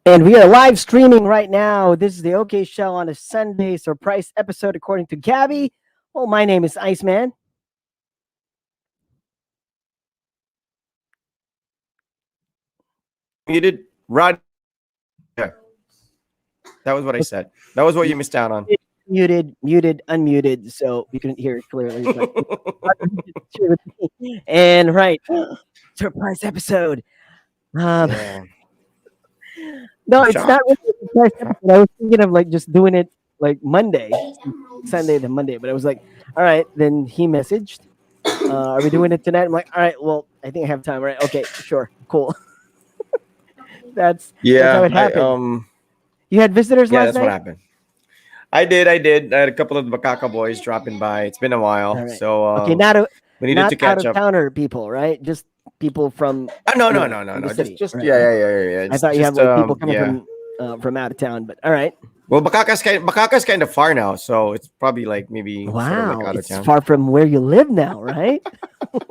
And we are live streaming right now. This is the OK Show on a Sunday surprise episode, according to Gabby. Well, my name is Iceman. Muted. Rod. Yeah, that was what I said. That was what you missed out on. Muted, unmuted, so we couldn't hear it clearly. But and right, surprise episode. Yeah. No, I'm it's not shocked. really a surprise episode. I was thinking of like just doing it like Monday, Sunday to Monday. But I was like, all right. Then he messaged, "Are we doing it tonight?" I'm like, all right. Well, I think I have time. Right? Okay, sure, cool. That's how Yeah, it I happened. You had visitors yeah, last that's what night. happened. I did. I had a couple of Bakaka boys dropping by. It's been a All while, right. so Okay, we needed not to out catch of up. towner people, right? Just people from No, you no, know no, no, from the no. city. Just Right. yeah, Okay. yeah, yeah, yeah, yeah. I thought you have Just like people coming yeah. from out of town, but all right. Well, Bakaka's kind of far now, so it's probably like maybe sort of like Wow, out of it's town. far from where you live now, right? I'm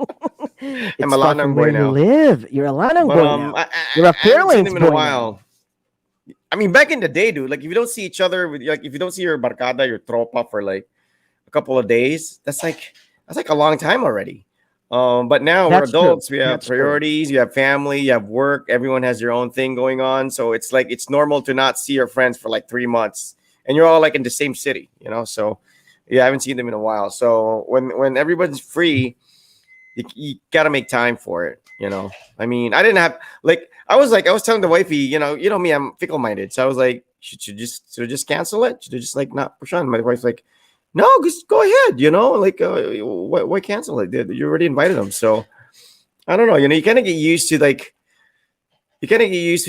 a It's far from Lanang where boy you now, live. You're a Lanang but boy now. You're a I haven't seen Fairlanes him in a boy now. while. I mean, back in the day, dude. Like, if you don't see each other, if you don't see your barkada, your tropa for like a couple of days, that's like a long time already. But now we're That's true. adults. We have That's true. priorities. You have family. You have work. Everyone has their own thing going on. So it's like it's normal to not see your friends for like 3 months, and you're all like in the same city, So yeah, I haven't seen them in a while. So when everybody's free, you gotta make time for it. I mean, I didn't have I was telling the wifey, me, I'm fickle minded. So I was like, should I just cancel it? Should I just like not push on? My wife's like, no, just go ahead. Like why cancel it? You already invited them. So I don't know. You kind of get used to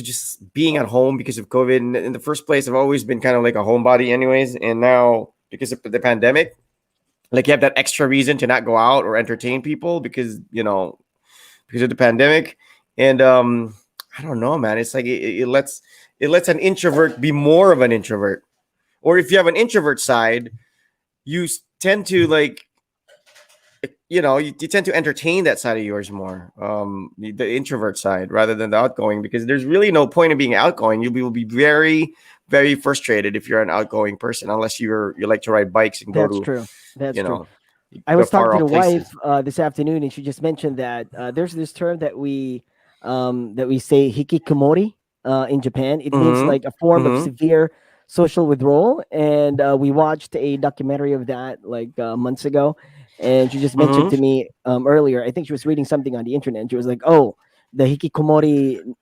just being at home because of COVID. In the first place, I've always been kind of like a homebody, anyways. And now because of the pandemic, like you have that extra reason to not go out or entertain people because of the pandemic. And I don't know, man. It's like it lets an introvert be more of an introvert. Or if you have an introvert side, you tend to like you tend to entertain that side of yours more, the introvert side rather than the outgoing, because there's really no point in being outgoing. Will be very, very frustrated if you're an outgoing person, unless you like to ride bikes and go That's to true. That's you true. know I was talking far to the off wife places. this afternoon, and she just mentioned that there's this term that we say hikikomori in Japan. It means Mm-hmm. like a form of Mm-hmm. severe social withdrawal, and we watched a documentary of that like months ago. And she just mentioned Mm-hmm. to me earlier. I think she was reading something on the internet, and she was like, "Oh, the hikikomori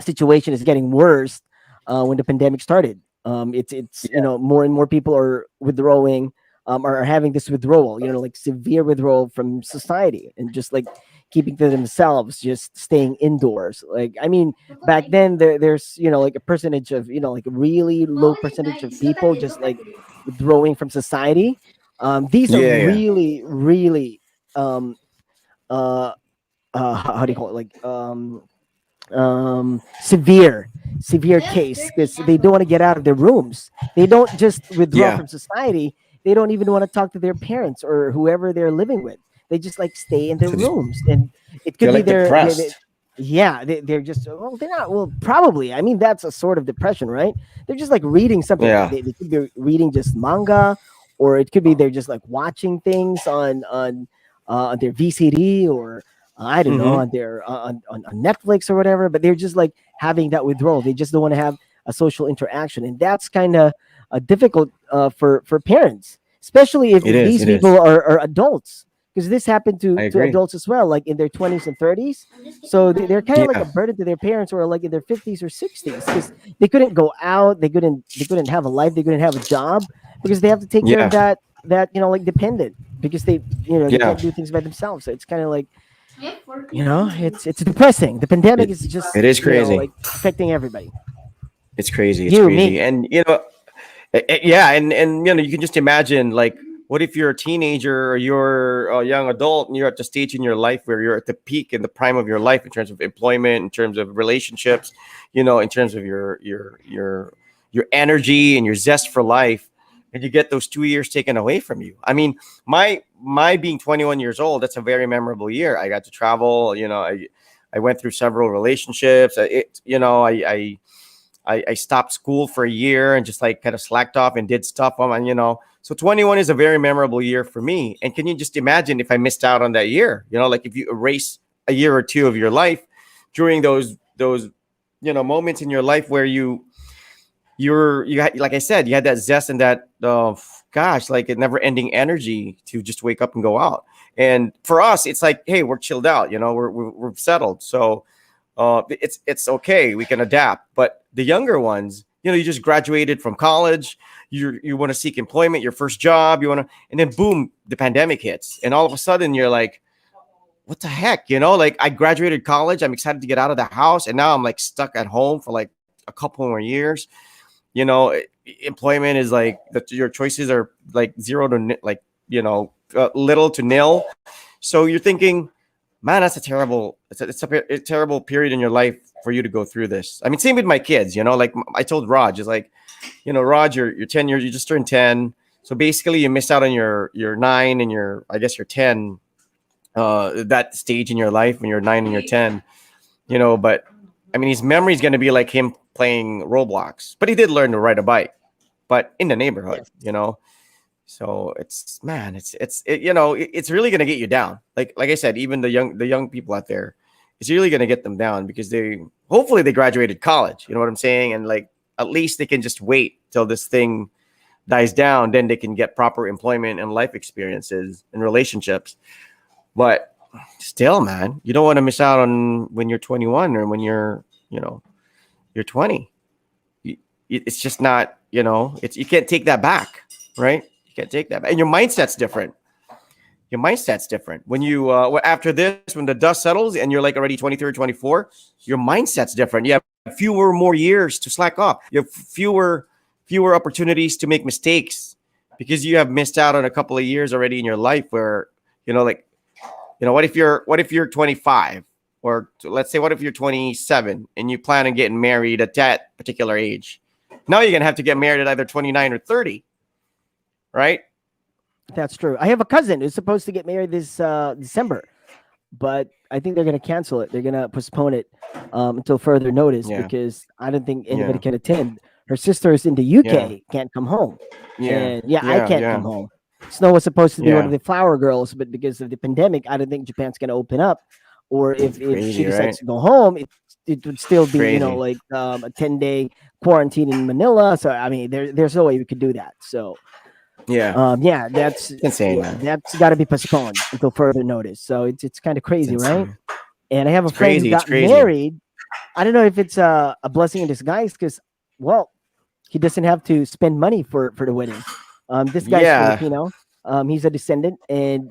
situation is getting worse when the pandemic started. It's Yeah. more and more people are withdrawing, are having this withdrawal, like severe withdrawal from society, and just like keeping to themselves, just staying indoors. Like I mean, back then there's like a percentage of like a really low percentage of people just like withdrawing from society. These are Yeah. Yeah. really really um uh how do you call it, like severe case, because they don't want to get out of their rooms. They don't just withdraw Yeah. from society. They don't even want to talk to their parents or whoever they're living with. They just like stay in their So just, rooms, and it could they're be like depressed. yeah, they're just, well, they're not, well, probably, I mean, that's a sort of depression, right? They're just like reading something, like Yeah. they could be reading just manga, or it could be they're just like watching things on their VCD, or I don't know, Mm-hmm. on their on Netflix or whatever. But they're just like having that withdrawal. They just don't want to have a social interaction, and that's kind of difficult for parents, especially if It is. these It is. people are adults, because this happened I to agree. adults as well, like in their 20s and 30s. So they're kind of like a Yeah. burden to their parents, or like in their 50s or 60s, because they couldn't go out, they couldn't have a life, they couldn't have a job, because they have to take care of Yeah. that like dependent, because they Yeah. can't do things by themselves. So it's kind of like, it's depressing. The pandemic It is just it is crazy. like affecting everybody. It's crazy. It's You, crazy. me. And yeah, and you can just imagine, like, what if you're a teenager or you're a young adult and you're at the stage in your life where you're at the peak in the prime of your life in terms of employment, in terms of relationships, in terms of your energy and your zest for life, and you get those 2 years taken away from you. I mean, my being 21 years old, that's a very memorable year. I got to travel. I went through several relationships. I stopped school for a year and just like kind of slacked off and did stuff on my, So 21 is a very memorable year for me. And can you just imagine if I missed out on that year? Like if you erase a year or two of your life during those moments in your life where you had, like I said, you had that zest and that gosh, like a never ending energy to just wake up and go out. And for us, it's like, hey, we're chilled out, we're settled. So it's okay. We can adapt. But the younger ones, you just graduated from college. You want to seek employment, your first job. And then boom, the pandemic hits, and all of a sudden you're like, what the heck? Like I graduated college. I'm excited to get out of the house, and now I'm like stuck at home for like a couple more years. Employment is like your choices are like zero to like little to nil. So you're thinking, man, that's a terrible period in your life for you to go through this. I mean, same with my kids, like I told Raj, it's like, Raj, you're 10 years, you just turned 10. So basically you missed out on your 9 and your 10, that stage in your life when you're 9 and you're 10, but I mean, his memory is going to be like him playing Roblox, but he did learn to ride a bike, but in the neighborhood, So it's it's really going to get you down. Like I said, even the young people out there, it's really going to get them down because hopefully they graduated college. You know what I'm saying? And like, at least they can just wait till this thing dies down. Then they can get proper employment and life experiences and relationships. But still, man, you don't want to miss out on when you're 21 or when you're 20. It's just not, you can't take that back, right? You can't take that back. And your mindset's different. When you, after this, when the dust settles and you're like already 23 or 24, your mindset's different. You have fewer more years to slack off. You have fewer opportunities to make mistakes because you have missed out on a couple of years already in your life where, what if you're 25, or let's say, what if you're 27 and you plan on getting married at that particular age? Now you're going to have to get married at either 29 or 30, right? That's true. I have a cousin who's supposed to get married this December, but I think they're going to cancel it. They're going to postpone it until further notice because I don't think anybody can attend. Her sister is in the UK, can't come home. And I can't come home. Snow was supposed to be one of the flower girls, but because of the pandemic, I don't think Japan's going to open up. Or if she decides to go home, it would still be, like a 10-day quarantine in Manila. So, I mean, there's no way we could do that. So, that's insane. That's got to be postponed until further notice. So it's kind of crazy, right? And I have a friend who got married. I don't know if it's a blessing in disguise because, well, he doesn't have to spend money for the wedding. This guy's Filipino. He's a descendant, and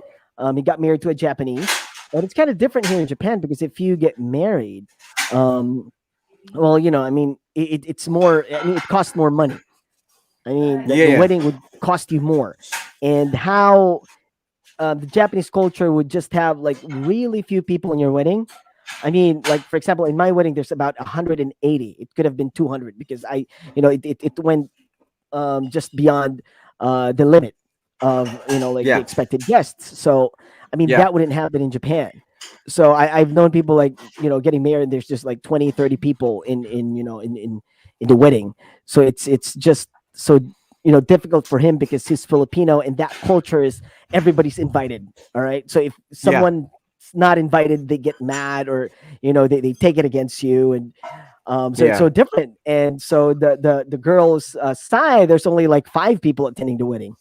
he got married to a Japanese. But it's kind of different here in Japan because if you get married, it's more. I mean, it costs more money. I mean, the wedding would cost you more, and how the Japanese culture would just have like really few people in your wedding. I mean, like for example, in my wedding, there's about 180. It could have been 200 because it went just beyond the limit of the expected guests. So I mean that wouldn't happen in Japan. So I've known people like getting married. There's just like 20, 30 people in the wedding. So it's just so difficult for him because he's Filipino and that culture is everybody's invited. All right. So if someone's not invited, they get mad or they take it against you and it's so different. And so the girls' side, there's only like 5 people attending the wedding.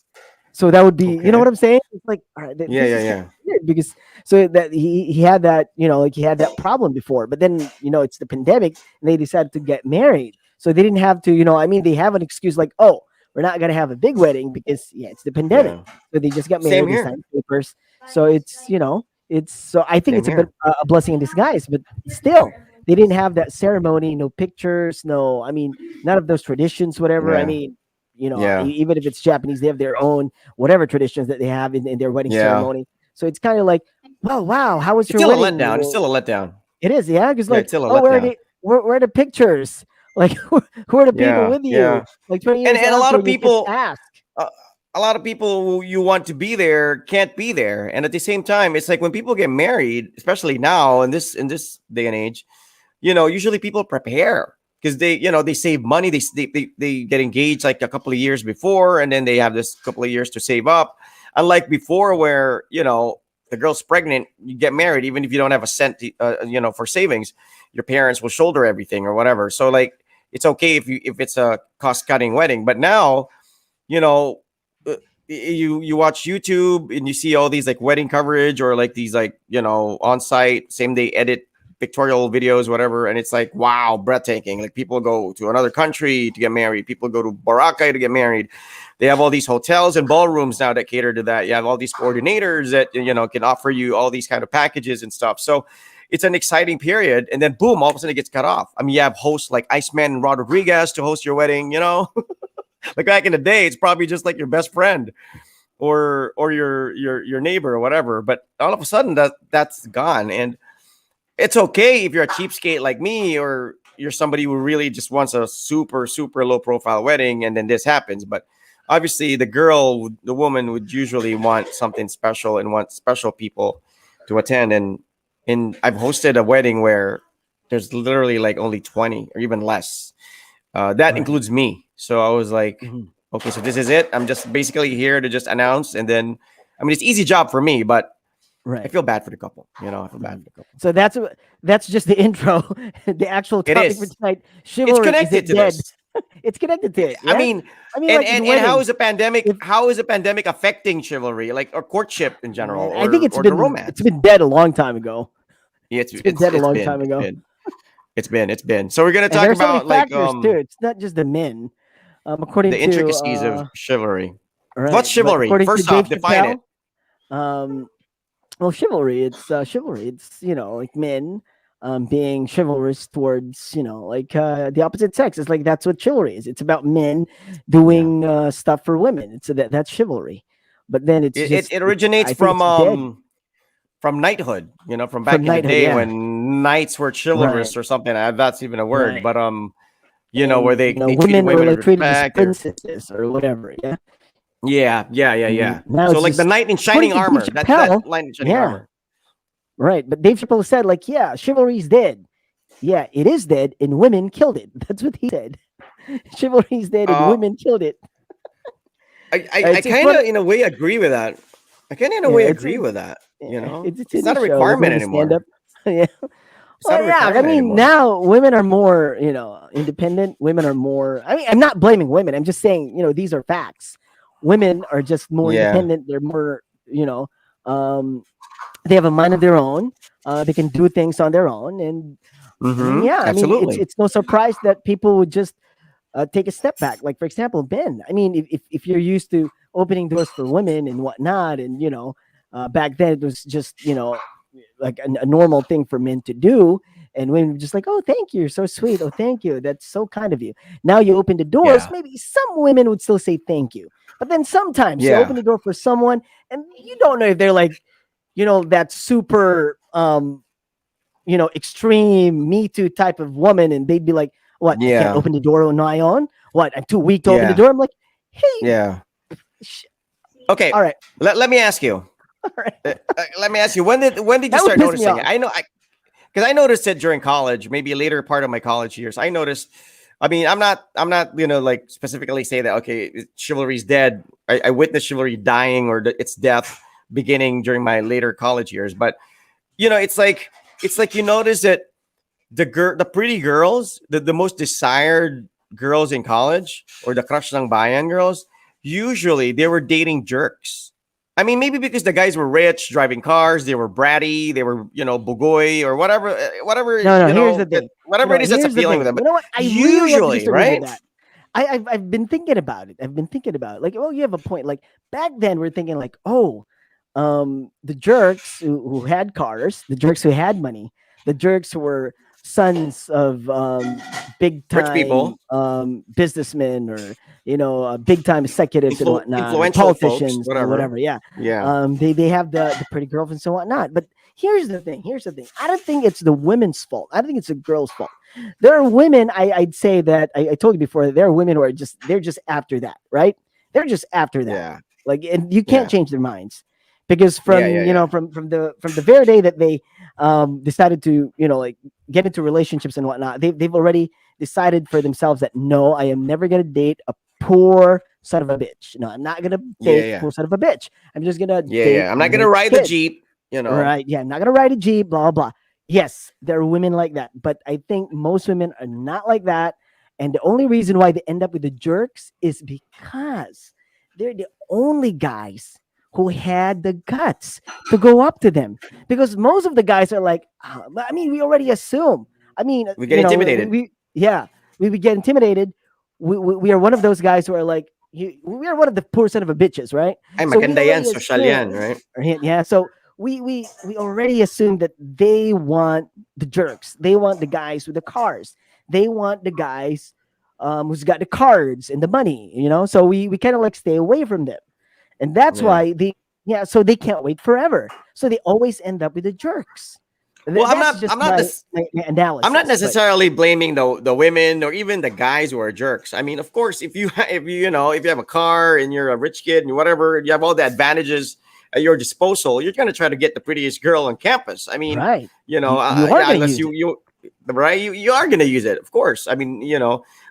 So that would be, you know what I'm saying? It's like, all right, weird because so that he had that, he had that problem before, but then, it's the pandemic and they decided to get married. So they didn't have to, they have an excuse like, oh, we're not going to have a big wedding because it's the pandemic. So they just got married, they signed papers. So so I think it's a bit a blessing in disguise, but still they didn't have that ceremony, no pictures, none of those traditions, whatever. I mean, even if it's Japanese, they have their own whatever traditions that they have in their wedding ceremony. So it's kind of like, wow, how was your wedding? It's still a letdown. It is, because like, where are the pictures? Like, who are the people with you? Like 20 years and a lot of people ask. a lot of people who you want to be there can't be there. And at the same time, it's like when people get married, especially now in this day and age, usually people prepare because they save money. They get engaged like a couple of years before, and then they have this couple of years to save up. Unlike before, where the girl's pregnant, you get married, even if you don't have a cent, for savings, your parents will shoulder everything or whatever. So like, it's okay if it's a cost cutting wedding. But now, you know, you watch YouTube and you see all these like wedding coverage or like these like on site same day edit pictorial videos, whatever, and it's like wow, breathtaking. Like people go to another country to get married, people go to Boracay to get married. They have all these hotels and ballrooms now that cater to that. You have all these coordinators that can offer you all these kind of packages and stuff. So it's an exciting period, and then boom, all of a sudden it gets cut off. I mean, you have hosts like Iceman and Rod Rodriguez to host your wedding. Like back in the day, it's probably just like your best friend or your neighbor or whatever. But all of a sudden that's gone, and it's okay if you're a cheapskate like me, or you're somebody who really just wants a super super low profile wedding, and then this happens. But obviously, the woman would usually want something special and want special people to attend. And I've hosted a wedding where there's literally like only 20 or even less. That Right. includes me. So I was like, Mhm. okay, so this is it. I'm just basically here to just announce. And then, I mean, it's easy job for me, but I Right. feel bad for the couple. I feel bad Mhm. for the couple. So that's just the intro. The actual It topic for is. tonight: It's chivalry. Is connected it to dead? this. It's connected to it. I Yeah. mean, I mean, and like in and and how weddings, is a pandemic? if How is a pandemic affecting chivalry, like or courtship in general, man, I think or the it's romance? been dead a long time ago. Yeah, It's been dead a long time it's ago. been it's been. So we're gonna And talk there are so many about like factors too. It's not just the men. According the to intricacies of chivalry. What's right, but chivalry? according to First Dave off, define it. Chappelle, um, well, chivalry. It's chivalry. It's like men being chivalrous towards like the opposite sex. It's like that's what chivalry is. It's about men Yeah. doing stuff for women. It's that's chivalry. But then it's It, just it it's. originates I think it's dead from knighthood, from from back in the knighthood. day Yeah, when knights were right, chivalrous or something. That's even a word, right. but where And they treated women were women with like treated as respect. Or princesses or whatever. Yeah. yeah. Now So it's like the just knight in according shining to Dave armor. That Chappelle. line in shining Yeah, armor. right. But Dave Chappelle said, like, yeah, chivalry's dead. Yeah, it is dead, and women killed it. That's what he said. Chivalry's dead, and Uh, women killed it. I It's kind one. of in a way agree with that. I kind of in a Yeah, way it's agree with that. it's It's in the not a show. Like one requirement of the stand up. anymore. Yeah. It's not Well, a yeah. I requirement mean, anymore. now women are more, independent. Women are more. I mean, I'm not blaming women. I'm just saying, these are facts. Women are just more Yeah. independent. They're more, um, they have a mind of their own. They can do things on their own, and I mean, Mm-hmm. yeah. I mean, it's Absolutely. it's no surprise that people would just take a step back. Like for example, Ben. I mean, if you're used to opening doors for women and whatnot, and back then it was just like a normal thing for men to do, and women were just like, oh, thank you, you're so sweet. Oh, thank you, that's so kind of you. Now you open the doors. Yeah. Maybe some women would still say thank you, but then sometimes you Yeah. open the door for someone, and you don't know if they're like that super extreme Me Too type of woman, and they'd be like, "What? I can't Yeah. open the door on my own. What? I'm too weak to open the Yeah. door." I'm like, "Hey, Yeah. sh- Okay. all right, Let me ask you. all right." Let me ask you. When did you That would start piss me noticing it? off. I know. Because I noticed it during college, maybe a later part of my college years. I noticed. I mean, I'm not, like specifically say that. Okay, chivalry's dead. I witnessed chivalry dying or its death beginning during my later college years. But it's like you notice that the pretty girls, the most desired girls in college, or the crush ng bayan girls, usually they were dating jerks. I mean, maybe because the guys were rich, driving cars, they were bratty, they were, bugoy or whatever, No, no. Here's the thing. whatever it is that's Here's the appealing thing. with them. You But know what? I really have to usually, disagree with right? that. I've been thinking about it. I've been thinking about it. Like, oh, you have a point. Like back then, we're thinking like, oh, the jerks who had cars, the jerks who had money, the jerks who were sons of big Rich time people, businessmen, or big time executives and whatnot, or influential folks, politicians or whatever. whatever. Yeah, Yeah, they have the pretty girlfriends and whatnot. But here's the thing. Here's the thing. I don't think it's the women's fault. I don't think it's the girls' fault. There are women. I'd say that I told you before that there are women who are they're just after that, right? They're just after that. yeah, Like, and you can't Yeah. change their minds because Yeah. from Yeah. you Yeah. know from the very day that they decided to like get into relationships and whatnot, they've already decided for themselves that no, I am never gonna date a poor son of a bitch. No, I'm not gonna Yeah. date Yeah. poor son of a bitch. I'm just gonna Yeah. date Yeah. I'm not gonna rich ride the kids. Jeep, you know. Right. Yeah. I'm not going to ride a Jeep, blah, blah. Yes, there are women like that. But I think most women are not like that. And the only reason why they end up with the jerks is because they're the only guys who had the guts to go up to them. Because most of the guys are like, but I mean, we already assume. I mean, We get intimidated. yeah, we get intimidated. We are one of those guys who are like, we are one of the poor son of a bitches, right? Ay, So we maganda yan, already social yan, assume, right? right? Yeah. So we already assume that they want the jerks. They want the guys with the cars. They want the guys who's got the cards and the money, So we kind of like stay away from them. And that's Yeah. why so they can't wait forever. So they always end up with the jerks. Well, That's just my I'm not analysis. But necessarily blaming the women or even the guys who are jerks. I mean, of course, if you if you have a car and you're a rich kid and whatever, you have all the advantages at your disposal. You're gonna try to get the prettiest girl on campus. I mean, right. You are yeah, gonna unless use it. you right, you are gonna use it, of course. I mean,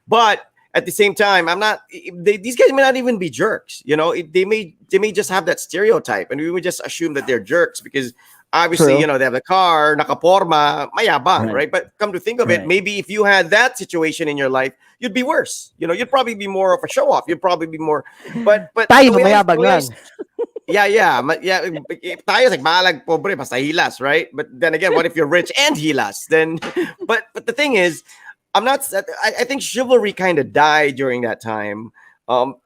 but at the same time, I'm not. These guys may not even be jerks. They may just have that stereotype, and we would just assume that they're jerks because obviously, True. they have the car, nakaporma, mayabang, Right. right? But come to think of it, Right. maybe if you had that situation in your life, you'd be worse. You'd probably be more of a show off. You'd probably be more, but Tayo the mayabang way I, lang. yeah, yeah, yeah. Tayo like malag pobre basta hilas, right? But then again, what if you're rich and hilas? Then, but the thing is, I'm not. I think chivalry kind of died during that time, um,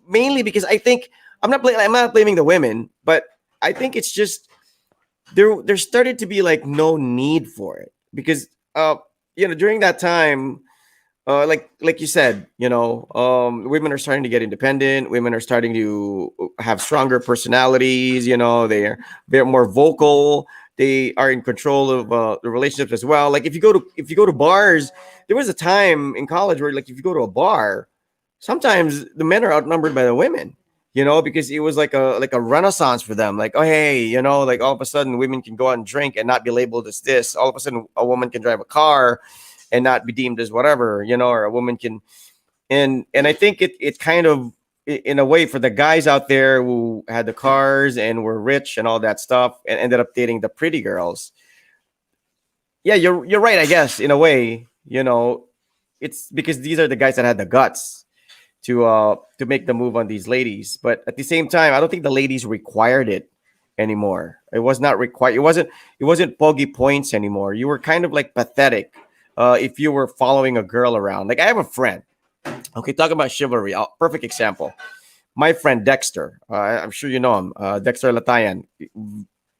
mainly because I think I'm not blaming the women, but I think it's just there started to be like no need for it because during that time like you said, women are starting to get independent. Women are starting to have stronger personalities. They're more vocal. They are in control of the relationships as well. Like if you go to bars, there was a time in college where like if you go to a bar, sometimes the men are outnumbered by the women. Because it was like a renaissance for them. Like, oh hey, like all of a sudden women can go out and drink and not be labeled as this. All of a sudden a woman can drive a car and not be deemed as whatever, or a woman can. And I think it kind of in a way for the guys out there who had the cars and were rich and all that stuff and ended up dating the pretty girls. Yeah, you're right, I guess, in a way. It's because these are the guys that had the guts to make the move on these ladies. But at the same time, I don't think the ladies required it anymore. It was not required. It wasn't poggy points anymore. You were kind of like pathetic if you were following a girl around. Like I have a friend. Okay, talking about chivalry. Perfect example. My friend Dexter. I'm sure you know him. Dexter Latayan.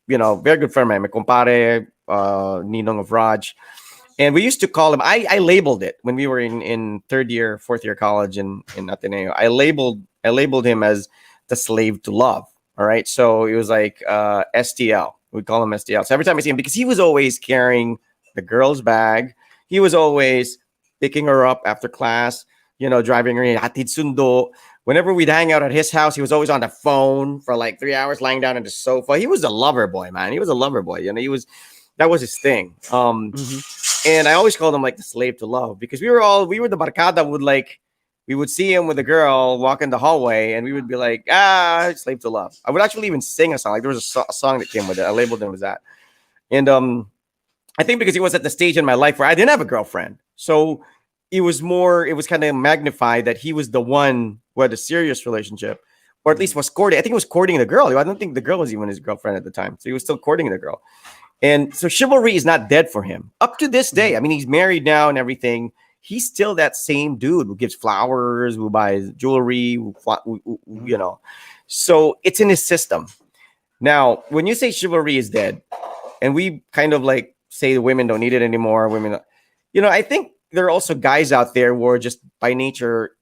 Very good friend of mine. My compare, Ninong of Raj. And we used to call him. I labeled it when we were in third year, fourth year college in Ateneo. I labeled him as the slave to love. All right, so it was like STL. We call him STL. So every time I see him, because he was always carrying the girl's bag, he was always picking her up after class. Driving her in hatid sundo. Whenever we'd hang out at his house, he was always on the phone for like 3 hours, lying down on the sofa. He was a lover boy, man. He was a lover boy. That was his thing. Hmm. And I always called him like the slave to love because we were the barkada we would see him with a girl walk in the hallway and we would be like, slave to love. I would actually even sing a song. Like there was a song that came with it. I labeled him as that. And I think because he was at the stage in my life where I didn't have a girlfriend. So it was kind of magnified that he was the one who had a serious relationship, or at least was courting. I think he was courting the girl. I don't think the girl was even his girlfriend at the time. So he was still courting the girl. And so chivalry is not dead for him up to this day. I mean, he's married now and everything. He's still that same dude who gives flowers, who buys jewelry, So it's in his system. Now, when you say chivalry is dead, and we kind of like say women don't need it anymore, I think there are also guys out there who are just by nature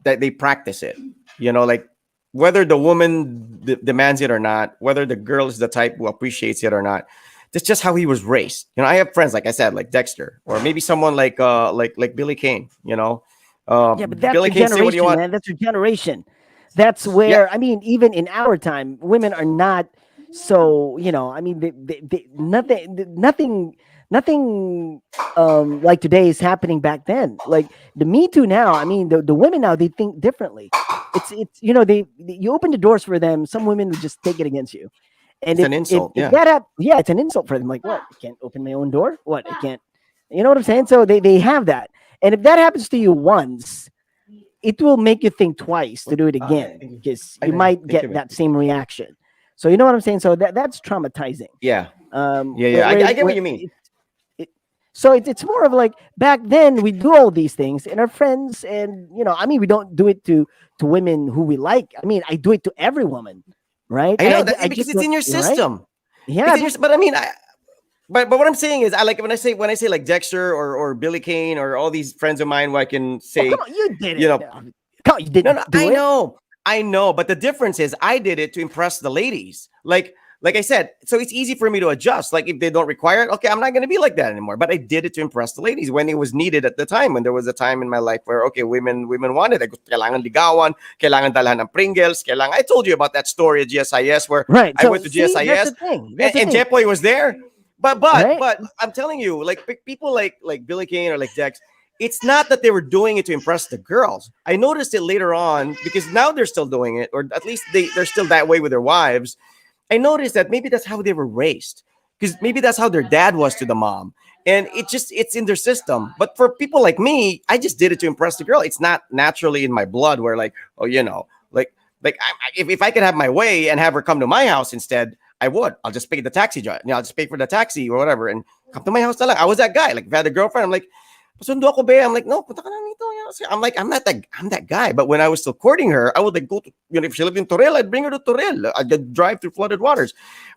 that they practice it. Like whether the woman demands it or not, whether the girl is the type who appreciates it or not. That's just how he was raised. I have friends, like I said, like Dexter, or maybe someone like Billy Kane. Yeah, but that's Billy your Kane, say what you generation, want. man. That's your generation. that's Yeah, where, I mean, even in our time, women are not so, I mean, nothing like today is happening back then. Like the Me Too now, I mean, the women now, they think differently. It's you open the doors for them. Some women would just take it against you. And it's if an if insult. if Yeah, that yeah, it's an insult for them. Like, what? I can't open my own door? What? I can't. You know what I'm saying? So they have that. And if that happens to you once, it will make you think twice to do it again thank you. because I you know. might Thank you, get man. that same reaction. So you know what I'm saying? So that's traumatizing. Yeah, yeah, Where yeah. I get what where you mean. it, so it's more of like back then we do all these things and our friends, and I mean, we don't do it to women who we like. I mean, I do it to every woman, right? I know that I because just it's don't, in your right? system. Yeah, It's in your. But I mean, but what I'm saying is, I like when I say like Dexter or Billy Kane or all these friends of mine, where I can oh, come say, on, you did you it. know, Come on, you no, didn't no, do it. I know, but the difference is I did it to impress the ladies. Like I said, so it's easy for me to adjust. Like if they don't require it, okay, I'm not going to be like that anymore. But I did it to impress the ladies when it was needed at the time. When there was a time in my life where okay, women wanted it. Kailangan ligawan, kailangan dalhan ng Pringles, kailangan. I told you about that story at GSIS where Right. I So went to see, that's the GSIS thing. and, That's the and thing, Jepoy was there. But right? but I'm telling you, like people like Billy Kane or like Dex, it's not that they were doing it to impress the girls. I noticed it later on because now they're still doing it, or at least they're still that way with their wives. I noticed that maybe that's how they were raised, because maybe that's how their dad was to the mom, and it's in their system. But for people like me, I just did it to impress the girl. It's not naturally in my blood. Where like, oh, if I could have my way and have her come to my house instead, I would. I'll just pay the taxi drive. I'll just pay for the taxi or whatever and come to my house. Na lang. I was that guy. Like if I had a girlfriend, I'm like, pasundo ako be. I'm like, no, punta ka na dito. I'm like, I'm that guy. But when I was still courting her, I would like go to, if she lived in Toril, I'd bring her to Toril. I'd drive through flooded waters.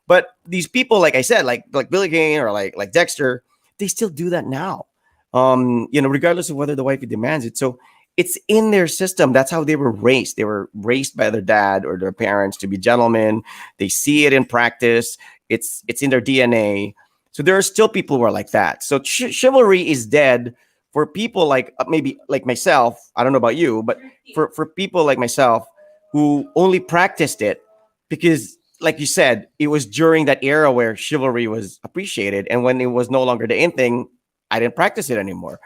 But these people, like I said, like Billy Kane or like Dexter, they still do that now. Regardless of whether the wife demands it. So it's in their system. That's how they were raised. They were raised by their dad or their parents to be gentlemen. They see it in practice. It's in their DNA. So there are still people who are like that. So chivalry is dead for people like maybe like myself. I don't know about you, but for people like myself who only practiced it because, like you said, it was during that era where chivalry was appreciated, and when it was no longer the in thing, I didn't practice it anymore.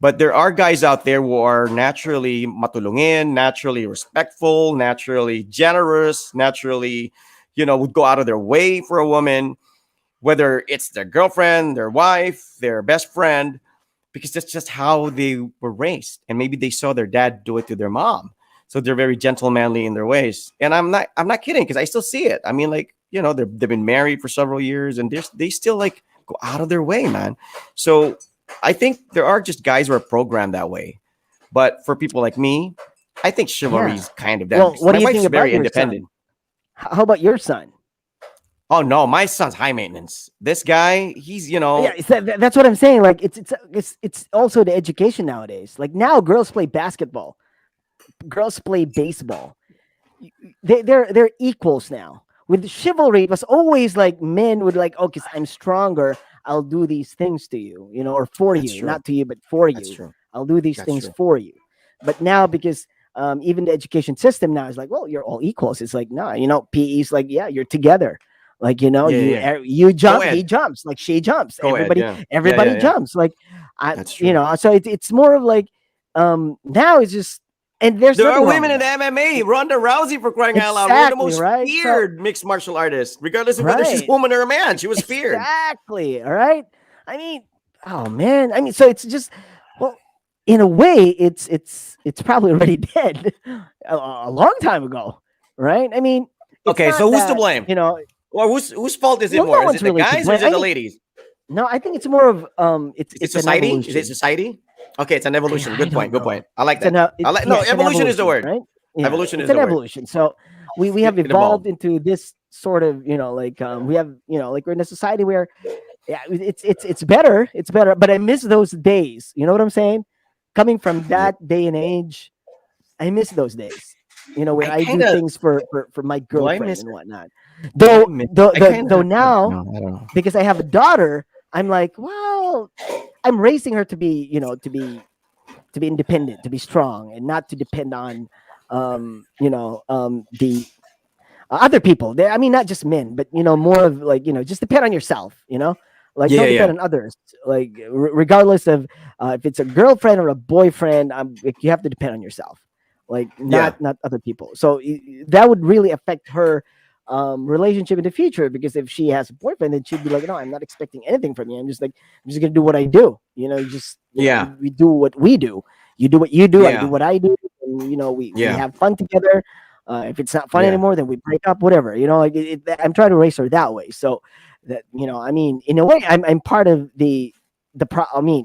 But there are guys out there who are naturally matulungin, naturally respectful, naturally generous, naturally, would go out of their way for a woman, whether it's their girlfriend, their wife, their best friend, because that's just how they were raised. And maybe they saw their dad do it to their mom. So they're very gentlemanly in their ways. And I'm not kidding, because I still see it. I mean, like, they've been married for several years and they still like go out of their way, man. So I think there are just guys who are programmed that way. But for people like me, I think chivalry Yeah. is kind of dead Well, because what my do you think wife's about very your independent. son? How about your son? Oh no, my son's high maintenance. This guy, he's Yeah, that's what I'm saying. Like it's also the education nowadays. Like now, girls play basketball, girls play baseball. They're equals now. With chivalry, it was always like men would like, oh, because I'm stronger, I'll do these things to you, or for that's you, true. not to you, but for That's you. true. I'll do these That's things true. for you. But now, because even the education system now is like, well, you're all equals. It's like, no, PE's like, yeah, you're together. Like, Yeah, yeah, yeah. you jump, he Co-ed. jumps, like she jumps, Co-ed, yeah. Yeah, yeah, everybody yeah. jumps. Like That's true. so it's more of like now it's just, and there's There are nothing wrong women with in that. MMA. Ronda Rousey, for crying out loud, one of the Exactly, most right? So feared mixed martial artists, regardless of whether she's a right. woman or a man. She was feared. Exactly. All right. I mean, oh man. I mean, so it's just, well, in a way, it's probably already dead a long time ago, right? I mean, it's Okay, not so who's to that blame? Or whose fault is it well, no more? Is one's it the really to guys or blame. is it I the mean, ladies? no, I think it's more of Is it it's an society? Is it evolution. society? Okay, it's an evolution. I Good point. don't Good point. know. I like It's an that. I like yeah, no it's an evolution is the evolution, word. right? Yeah, Evolution it's is an the word. evolution. So we have It evolved. evolved into this sort of, like we have, like we're in a society where yeah, it's better. It's better, but I miss those days. You know what I'm saying? Coming from Yeah. that day and age, I miss those days. Where I I kind do of things for my do I girlfriend miss and whatnot. do I Though miss though I though, kind though of now, no, I don't know. because I have a daughter, I'm like, well, I'm raising her to be, to be independent, to be strong, and not to depend on the other people. I mean, not just men, but more of like just depend on yourself. Like Yeah, don't depend yeah, on others. Like regardless of if it's a girlfriend or a boyfriend, like, you have to depend on yourself. Like yeah, not other people. So that would really affect her relationship in the future, because if she has a boyfriend, then she'd be like, no, I'm not expecting anything from you. I'm just gonna do what I do. yeah, We do what we do. You do what you do. I do yeah, what I do. And we yeah, have fun together. If it's not fun yeah. anymore, then we break up. Whatever. Like I'm trying to raise her that way. So that I mean, in a way, I'm part of I mean,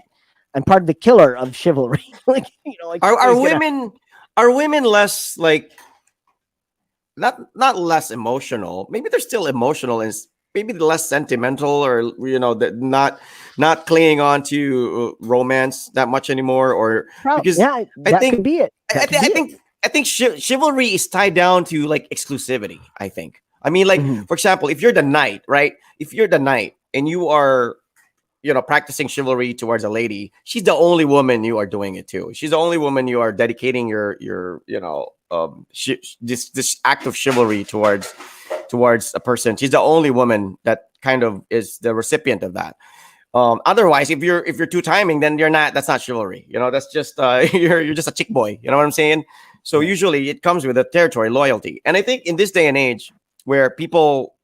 I'm part of the killer of chivalry. Like like Are somebody's gonna. women less like not less emotional? Maybe they're still emotional and maybe less sentimental, or that not clinging on to romance that much anymore, or because Yeah, I that could think be it. I, That could I be it. think I think chivalry is tied down to like exclusivity. I think. I mean, like Mhm. for example, if you're the knight, right? If you're the knight and you are practicing chivalry towards a lady, she's the only woman you are doing it to. She's the only woman you are dedicating your this act of chivalry towards a person. She's the only woman that kind of is the recipient of that. Otherwise, if you're two timing, then you're not. That's not chivalry. That's just you're just a chick boy. You know what I'm saying? So Right. usually it comes with a territory loyalty, and I think in this day and age where people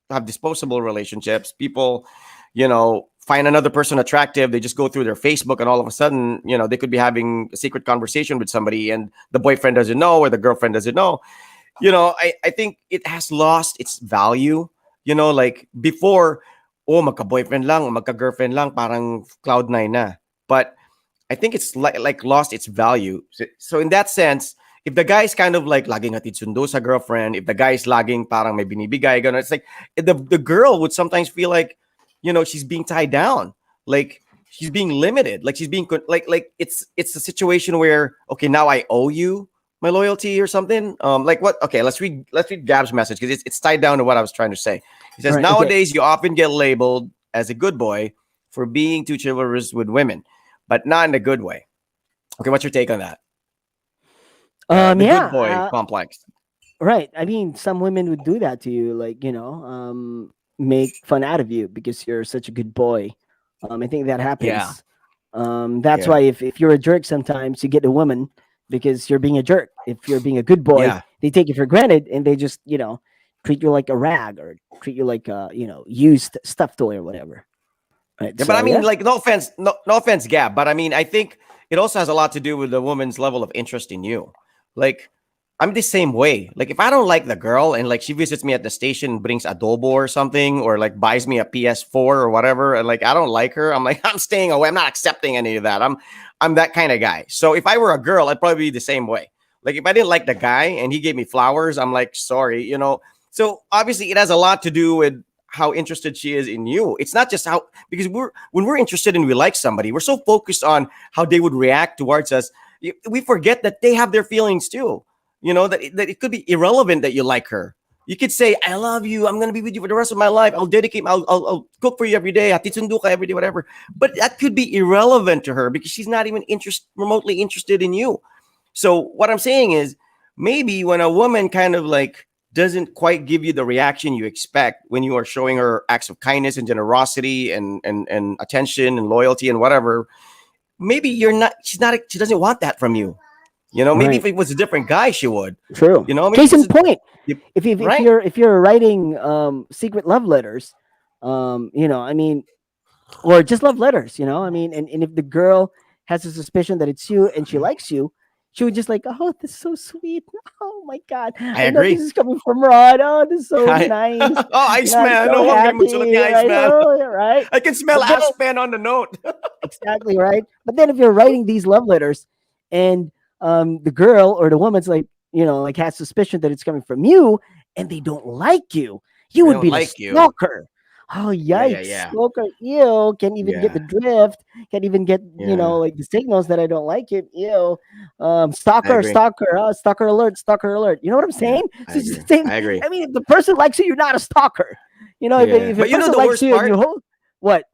have disposable relationships, people find another person attractive, they just go through their Facebook, and all of a sudden they could be having a secret conversation with somebody, and the boyfriend doesn't know or the girlfriend doesn't know. I think it has lost its value. Like before, oh, magka-boyfriend lang o magka-girlfriend lang, parang cloud nine na. But I think it's like lost its value. So in that sense, if the guy's kind of like laging hatid sundo sa girlfriend, if the guy's laging parang may binibigay, gonna, it's like the girl would sometimes feel like, she's being tied down, like she's being limited, like she's being like it's a situation where, okay, now I owe you my loyalty or something. Like what? Okay, let's read Gab's message because it's tied down to what I was trying to say. He All says right. Okay. nowadays you often get labeled as a good boy for being too chivalrous with women, but not in a good way. Okay, what's your take on that? The Yeah. good boy complex. Right. I mean, some women would do that to you, like make fun out of you because you're such a good boy. I think that Yeah, happens. That's yeah, why if you're a jerk, sometimes you get a woman because you're being a jerk. If you're being a good boy, yeah, they take you for granted and they just treat you like a rag or treat you like a used stuffed toy or whatever. Right. yeah. But I So mean, yeah. like, no offense, Gab. But I mean, I think it also has a lot to do with the woman's level of interest in you. Like, I'm the same way. Like, if I don't like the girl and like she visits me at the station and brings adobo or something, or like buys me a PS4 or whatever, and like I don't like her, I'm like I'm staying away. I'm not accepting any of that. I'm that kind of guy. So if I were a girl, I'd probably be the same way. Like if I didn't like the guy and he gave me flowers, I'm like sorry. So obviously it has a lot to do with how interested she is in you. It's not just how, because when we're interested and we like somebody, we're so focused on how they would react towards us. We forget that they have their feelings too. That it could be irrelevant that you like her. You could say, I love you. I'm going to be with you for the rest of my life. I'll cook for you every day. Hatitsundo ka every day, whatever. But that could be irrelevant to her because she's not even remotely interested in you. So what I'm saying is maybe when a woman kind of like doesn't quite give you the reaction you expect when you are showing her acts of kindness and generosity and attention and loyalty and whatever, maybe she doesn't want that from you. Maybe if Right. it was a different guy, she would. True. Maybe Case if it's in point, if right. you're writing secret love letters, I mean, or just love letters, I mean, and if the girl has a suspicion that it's you and she likes you, she would just like, oh, this is so sweet. Oh my god, I I know this agree. is coming from Rod. Oh, this is so nice. Oh, I'm Iceman. so No one can magsulat ni happy, right? Iceman. Oh, right. I can smell But then Aspen on the note. exactly right. But then if you're writing these love letters and the girl or the woman's like, like has suspicion that it's coming from you and they don't like you, you I would don't be the like you. stalker. Oh Yeah, yeah, yikes, yeah, stalker, ew, can't even get yeah, the drift, can't even get, yeah. like the signals that I don't like it. Ew. I Stalker, agree. stalker, stalker alert, stalker alert. You know what I'm Yeah, saying? I So it's the agree. same. I agree. I mean, if the person likes you, you're not a stalker. Yeah, If a but person the likes worst you and you part. hold what?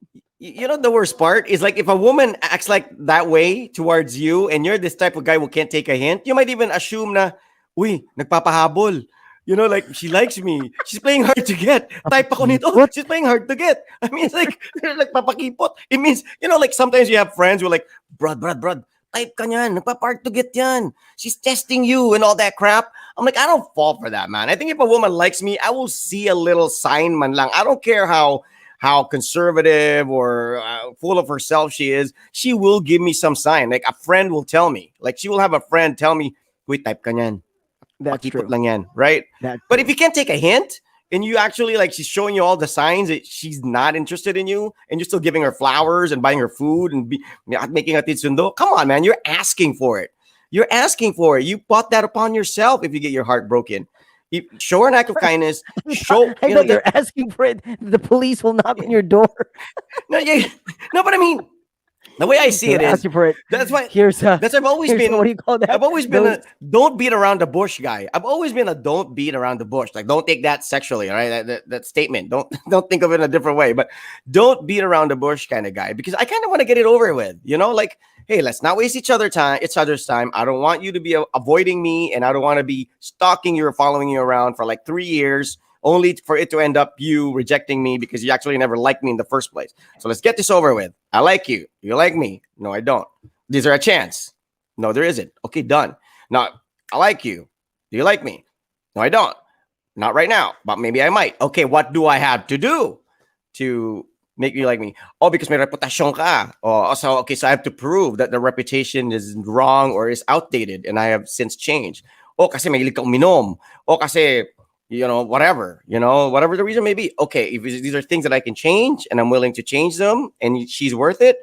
The worst part is like if a woman acts like that way towards you, and you're this type of guy who can't take a hint, you might even assume na. uy, nagpapahabol. You know, like, she likes me. She's playing hard to get. Type ako nito. Papakipot. She's playing hard to get. I mean, it's like, like papakipot. It means, like sometimes you have friends who are like, brad, type ka niyan. Nagpapa-hard to get yan. She's testing you and all that crap. I'm like, I don't fall for that, man. I think if a woman likes me, I will see a little sign man lang. I don't care how conservative or full of herself she is. She will give me some sign. Like, a friend will tell me. Like, she will have a friend tell me, wait, type ka niyan. That's Pakipot true. lang yan, right? That's But true. if you can't take a hint and you actually, like, she's showing you all the signs that she's not interested in you and you're still giving her flowers and buying her food and making a titsundo, come on, man. You're asking for it. You're asking for it. You bought that upon yourself if you get your heart broken. You show her an act of kindness. Show, I thought you're asking for it. The police will knock on your door. no, no, but I mean, the way I see They're it is, asking for it. that's why, Here's I've always been, what do you call that? I've always been Those- a don't beat around the bush guy. I've always been a don't beat around the bush. Like, don't take that sexually, all right? That statement. Don't think of it in a different way, but don't beat around the bush kind of guy, because I kind of want to get it over with. Like, hey, let's not waste each other's time. I don't want you to be avoiding me, and I don't want to be stalking you or following you around for like 3 years, only for it to end up you rejecting me because you actually never liked me in the first place. So let's get this over with. I like you. You like me. No, I don't. Is there a chance? No, there isn't. Okay, done. Now, I like you. Do you like me? No, I don't. Not right now, but maybe I might. Okay, what do I have to do to make you like me? Oh, because may reputasyon ka. Oh, so I have to prove that the reputation is wrong or is outdated, and I have since changed. Oh, kasi mahilig ka uminom. Oh, kasi, whatever the reason may be. Okay, if these are things that I can change and I'm willing to change them and she's worth it,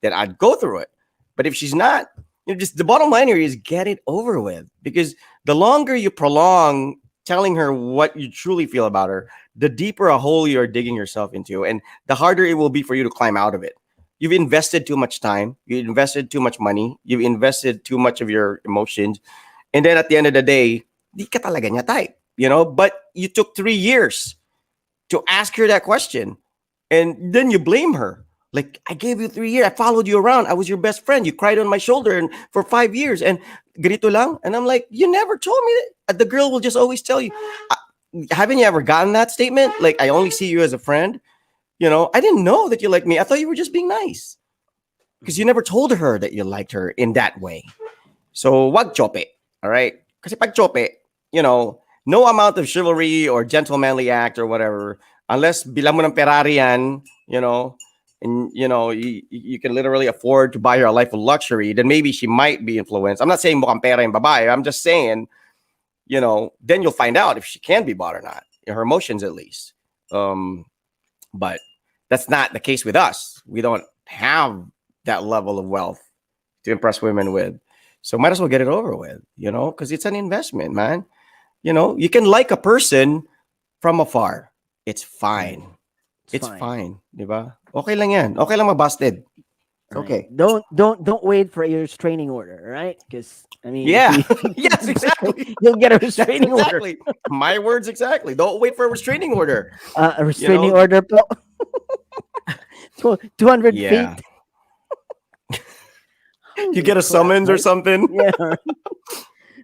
then I'd go through it. But if she's not, just the bottom line here is get it over with, because the longer you prolong telling her what you truly feel about her, the deeper a hole you're digging yourself into, and the harder it will be for you to climb out of it. You've invested too much time, you invested too much money, you've invested too much of your emotions, and then at the end of the day, di ka talaga niya type, but you took 3 years to ask her that question, and then you blame her. Like, I gave you 3 years. I followed you around. I was your best friend. You cried on my shoulder and for 5 years. And ganito lang. And I'm like, you never told me that. The girl will just always tell you. Haven't you ever gotten that statement? Like, I only see you as a friend. I didn't know that you liked me. I thought you were just being nice. Because you never told her that you liked her in that way. So, wag chope. All right? Kasi pag chope, no amount of chivalry or gentlemanly act or whatever, unless bilang mo ng Ferrari yan, and you can literally afford to buy her a life of luxury, then maybe she might be influenced. I'm not saying mukhang pera yung babae. I'm just saying, then you'll find out if she can be bought or not. Her emotions, at least. But that's not the case with us. We don't have that level of wealth to impress women with. So might as well get it over with, because it's an investment, man. You can like a person from afar. It's fine. It's fine. Diba? Okay lang yan. Okay lang mabusted. It's okay. Don't wait for a restraining order, right? Because Yeah. Yes, exactly. you'll get a restraining order. Exactly. My words exactly. Don't wait for a restraining order. A restraining order po. 200 Yeah. feet. You get a summons or something. Yeah.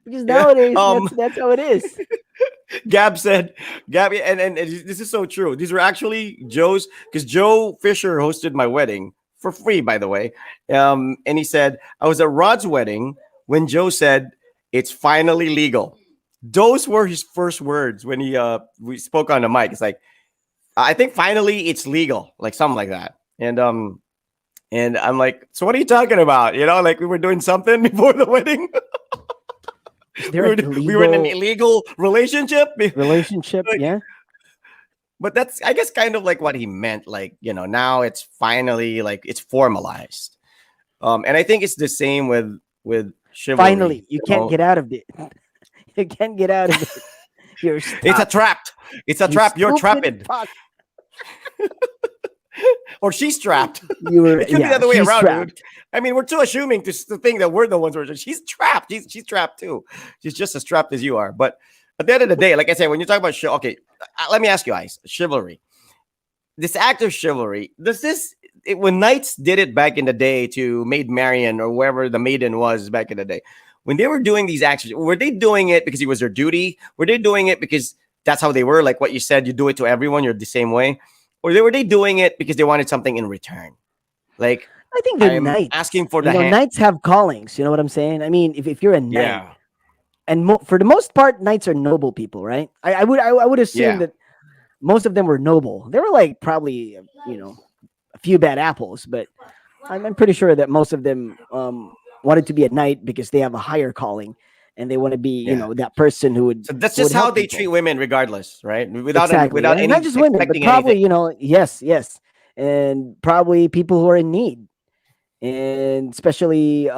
Because nowadays, Um, that's how it is. Gab, and this is so true. These were actually Joe's, because Joe Fisher hosted my wedding for free, by the way. And he said, I was at Rod's wedding when Joe said, it's finally legal. Those were his first words when we spoke on the mic. It's like, I think finally it's legal, like something like that. And I'm like, so what are you talking about? Like we were doing something before the wedding. We were in an illegal relationship. Relationship, yeah. But that's, I guess, kind of like what he meant. Like, now it's finally like it's formalized. And I think it's the same with chivalry. Finally, you can't get out of it. You can't get out of it. You're stuck. It's a trap. It's a trap. You're trapped. fuck. Or she's trapped. It could be the other way she's around, trapped. dude. I mean, we're too assuming to think that we're the ones who are. She's trapped. She's trapped too. She's just as trapped as you are. But at the end of the day, like I said, when you talk about let me ask you, Ice, chivalry. This act of chivalry, when knights did it back in the day to Maid Marian or wherever the maiden was back in the day, when they were doing these actions, were they doing it because it was their duty? Were they doing it because that's how they were? Like what you said, you do it to everyone, you're the same way. Or were they doing it because they wanted something in return? Like, I think they're I'm knights. asking for You the know, hand. knights have callings. You know what I'm saying? I mean, if you're a knight, Yeah. and for the most part, knights are noble people, right? I would assume Yeah. that most of them were noble. There were like probably a few bad apples, but I'm pretty sure that most of them wanted to be a knight because they have a higher calling, and they want to be Yeah. that person So that's who would just how help they treat people. women, regardless, right? Exactly, Without and not any just women, but expecting anything. probably yes, yes, and probably people who are in need, and especially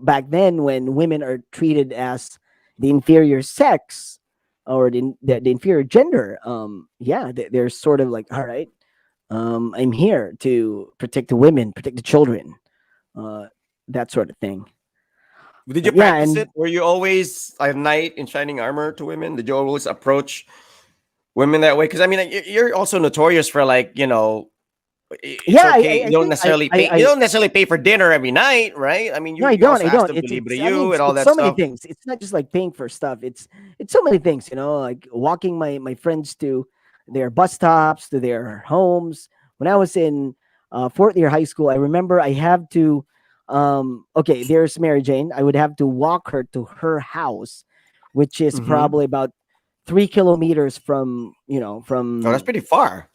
back then when women are treated as the inferior sex or the inferior gender. Yeah, they're sort of like, all right, I'm here to protect the women, protect the children, uh, that sort of thing. Did you But yeah, practice and it? Were you always a knight in shining armor to women? Did you always approach women that way? Because I mean, like, you're also notorious for like, it's yeah, okay. I think You don't necessarily pay for dinner every night, right? I mean, no, you also I ask don't. them to libre I mean, you and all it's that so many stuff. things. It's not just like paying for stuff. It's so many things. Like walking my friends to their bus stops, to their homes. When I was in fourth year high school, I remember I have to. Okay, there's Mary Jane. I would have to walk her to her house, which is Hmm. probably about 3 kilometers Oh, that's pretty far.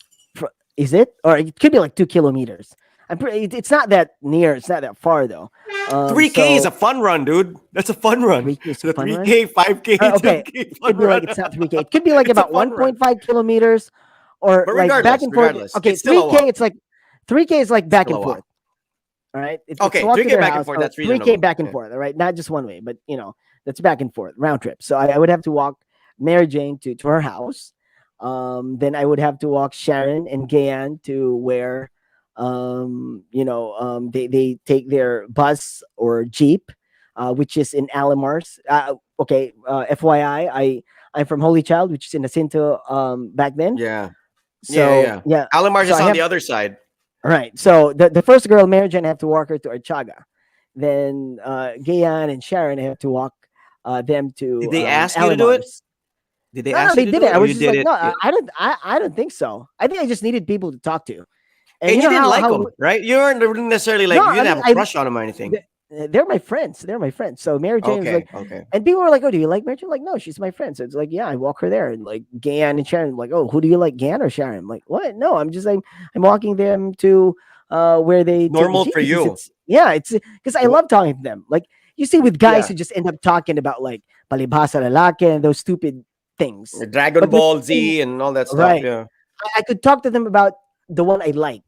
is it? Or it could be like 2 kilometers. It's not that near. It's not that far though. 3K is a So fun run, dude. That's a fun run. 3K is a The fun run. 3K, 5K, Okay, 10K it fun could be like run. it's not 3K. It could be like It's a about fun run. 1.5 kilometers, or But like back and forth. Okay, it's still a 3K. walk. It's like 3K is like It's back still a and forth. walk. All right, it's a Okay, walk to 3K their back and house. forth. So That's 3K reasonable. back and Yeah. forth. All right, not just one way, but that's back and forth round trip. So I would have to walk Mary Jane to her house. Then I would have to walk Sharon and Gayan to where they take their bus or jeep, which is in Alamars. Okay, FYI, I'm from Holy Child, which is in Jacinto back then. Yeah. Yeah. So Yeah. yeah, Alamar's so just I on have the other side. right. So the first girl, Mary Jane, I have to walk her to Archaga. Then Gayan and Sharon, I have to walk them Did to they ask you to do it? Alamars. Did they No, no, ask you they to do didn't. it, I or was you just did like, it? no, I don't think so. I think I just needed people to talk to. And And you you know didn't like how them, right? You weren't necessarily no, like you I didn't mean have a crush on them or anything. th- they're my friends. They're my friends. So Mary Jane was like, Okay. Okay. and people were like, "Oh, do you like Mary Jane?" I'm like, no, she's my friend. So it's like, yeah, I walk her there, and like Gan and Sharon, like, oh, who do you like, Gan or Sharon? I'm like, what? No, I'm just like, I'm walking them to where they take the Normal jeep for because you. it's because I Wha- love talking to them. Like you see with guys Yeah. who just end up talking about like palibhasa lalaki and those stupid things, Dragon but with Ball women, Z and all that stuff. right? Yeah. I could talk to them about the one I like.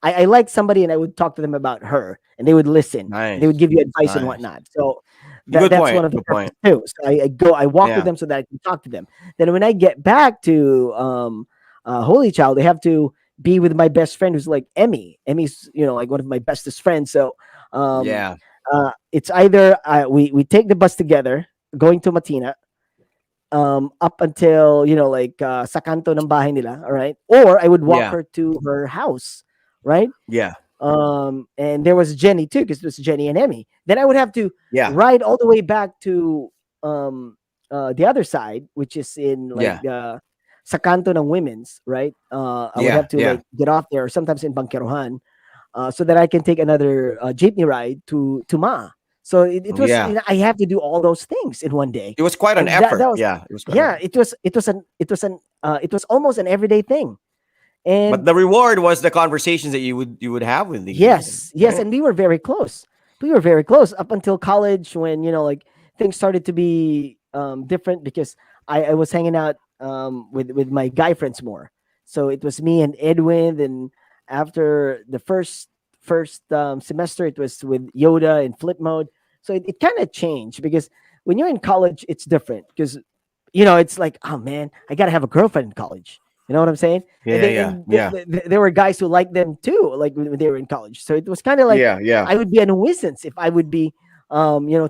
I like somebody and I would talk to them about her and they would listen and they would Nice. give you advice and Nice. whatnot. So Good that's one point. of the Good purposes point. too. So I walk with Yeah. them so that I can talk to them. Then when I get back to Holy Child, I have to be with my best friend who's like Emmy. Emmy's like one of my bestest friends. So um, Yeah. it's either we take the bus together going to Matina up until like sa kanto ng bahay nila, all right? Or I would walk Yeah. her to her house, right? Yeah. And there was Jenny too, because it was Jenny and Emmy. Then I would have to Yeah. ride all the way back to the other side, which is in like Yeah. sa kanto ng women's, right? I would Yeah. have to Yeah. like get off there, or sometimes in Bangkerohan, so that I can take another jeepney ride to Ma. So it was Yeah. I have to do all those things in one day, It was quite an and that effort. was Yeah. It was quite an yeah, effort. it was almost an everyday thing. But And the reward was the conversations that you would have with these women, yes, right? and we were very close. We were very close up until college when like things started to be different because I was hanging out with my guy friends more. So it was me and Edwin. And after the first semester, it was with Yoda and Flip Mode. So it kind of changed because when you're in college, it's different because it's like, oh man, I gotta have a girlfriend in college. You know what I'm saying? And Yeah. they Yeah. and Yeah. there were guys who liked them too, like when they were in college. So it was kind of like Yeah. Yeah. I would be a nuisance if I would be,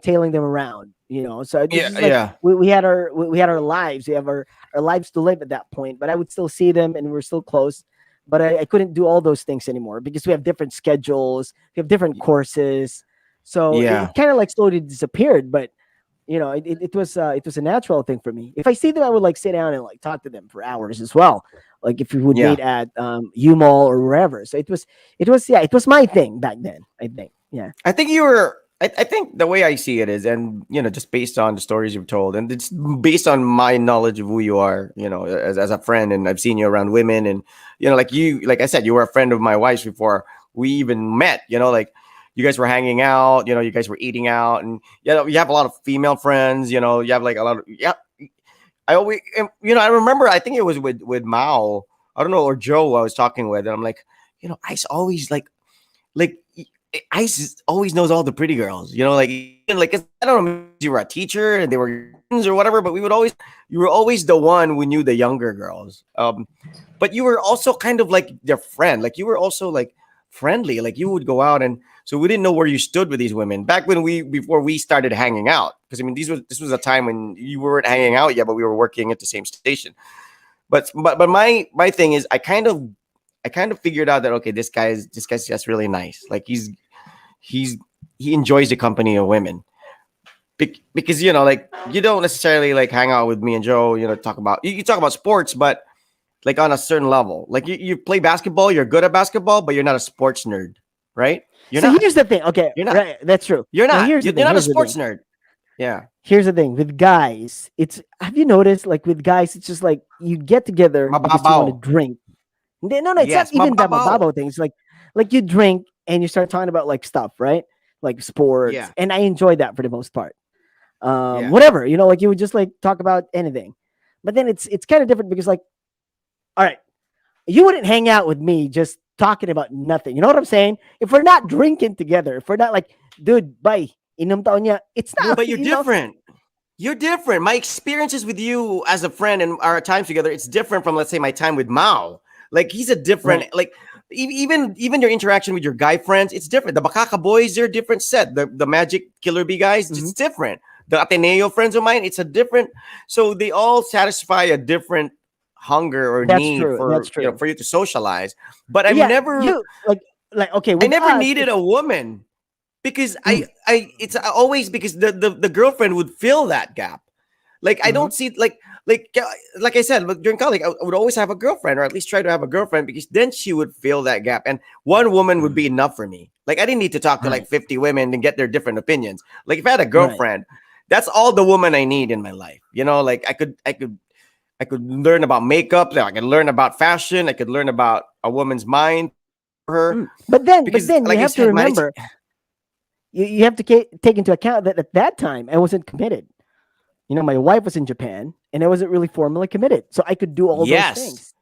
tailing them around. So it was Yeah. just like Yeah. we had our lives. We have our lives to live at that point. But I would still see them, and we're still close. But I couldn't do all those things anymore because we have different schedules, we have different courses. So Yeah. it kind of like slowly disappeared. But it was a natural thing for me. If I see them, I would like sit down and like talk to them for hours as well. Like if we would Yeah. meet at U Mall or wherever. So it was my thing back then. I think yeah. I think you were. I think the way I see it is, and just based on the stories you've told, and it's based on my knowledge of who you are, as a friend, and I've seen you around women, and like I said, you were a friend of my wife's before we even met. Like you guys were hanging out, you guys were eating out, and you have a lot of female friends. You have like a lot of yeah. I always, I remember. I think it was with Mao. I don't know, or Joe. I was talking with, and I'm like, Ice always like Ice always knows all the pretty girls, like even like I don't know, maybe you were a teacher and they were your friends or whatever, but you were always the one who knew the younger girls. But you were also kind of like their friend, like you were also like friendly, like you would go out, and so we didn't know where you stood with these women back before we started hanging out, because I mean this was a time when you weren't hanging out yet, but we were working at the same station. But my thing is I kind of figured out that okay, this guy's just really nice. Like he's he enjoys the company of women. Because like you don't necessarily like hang out with me and Joe, talk about you talk about sports, but like on a certain level. Like you play basketball, you're good at basketball, but you're not a sports nerd, right? You're So not. here's the thing. Okay, You're not. right, that's true. You're Now not. here's the You're thing. not a Here's the thing. sports nerd. Yeah. Here's the thing with guys. It's have you noticed like with guys, it's just like you get together because you want to Mababaw. drink. No, it's not Yes, even that mababaw. mababo thing. It's like you drink and you start talking about like stuff, right? Like sports, Yeah. and I enjoy that for the most part. Yeah. Whatever, like you would just like talk about anything. But then it's kind of different because like, all right, you wouldn't hang out with me just talking about nothing. You know what I'm saying? If we're not drinking together, if we're not like, dude, bye, inom taon niya, it's No, not, but you're different. You're different. My experiences with you as a friend and our times together, it's different from, let's say, my time with Mao. Like he's a different, Right. like even your interaction with your guy friends, it's different. The Bakaka boys, they're a different set. The Magic Killer Bee guys, Mhm. it's different. The Ateneo friends of mine, it's a different. So they all satisfy a different hunger or That's need true. That's for true. for you to socialize. But But yeah, you like okay I with never us. needed a woman because Mm, it's always because the girlfriend would fill that gap. Like I mhm, don't see like I said, look, during college, I would always have a girlfriend, or at least try to have a girlfriend, because then she would fill that gap, and one woman would be mm, enough for me. Like I didn't need to talk to like right, 50 women and get their different opinions. Like if I had a right. girlfriend, that's all the woman I need in my life. Like I could learn about makeup, like, I could learn about fashion, I could learn about a woman's mind for her, But because then you like I have to said, man, it's remember, you have to take into account that at that time I wasn't committed. My wife was in Japan, and I wasn't really formally committed, so I could do all those yes, things.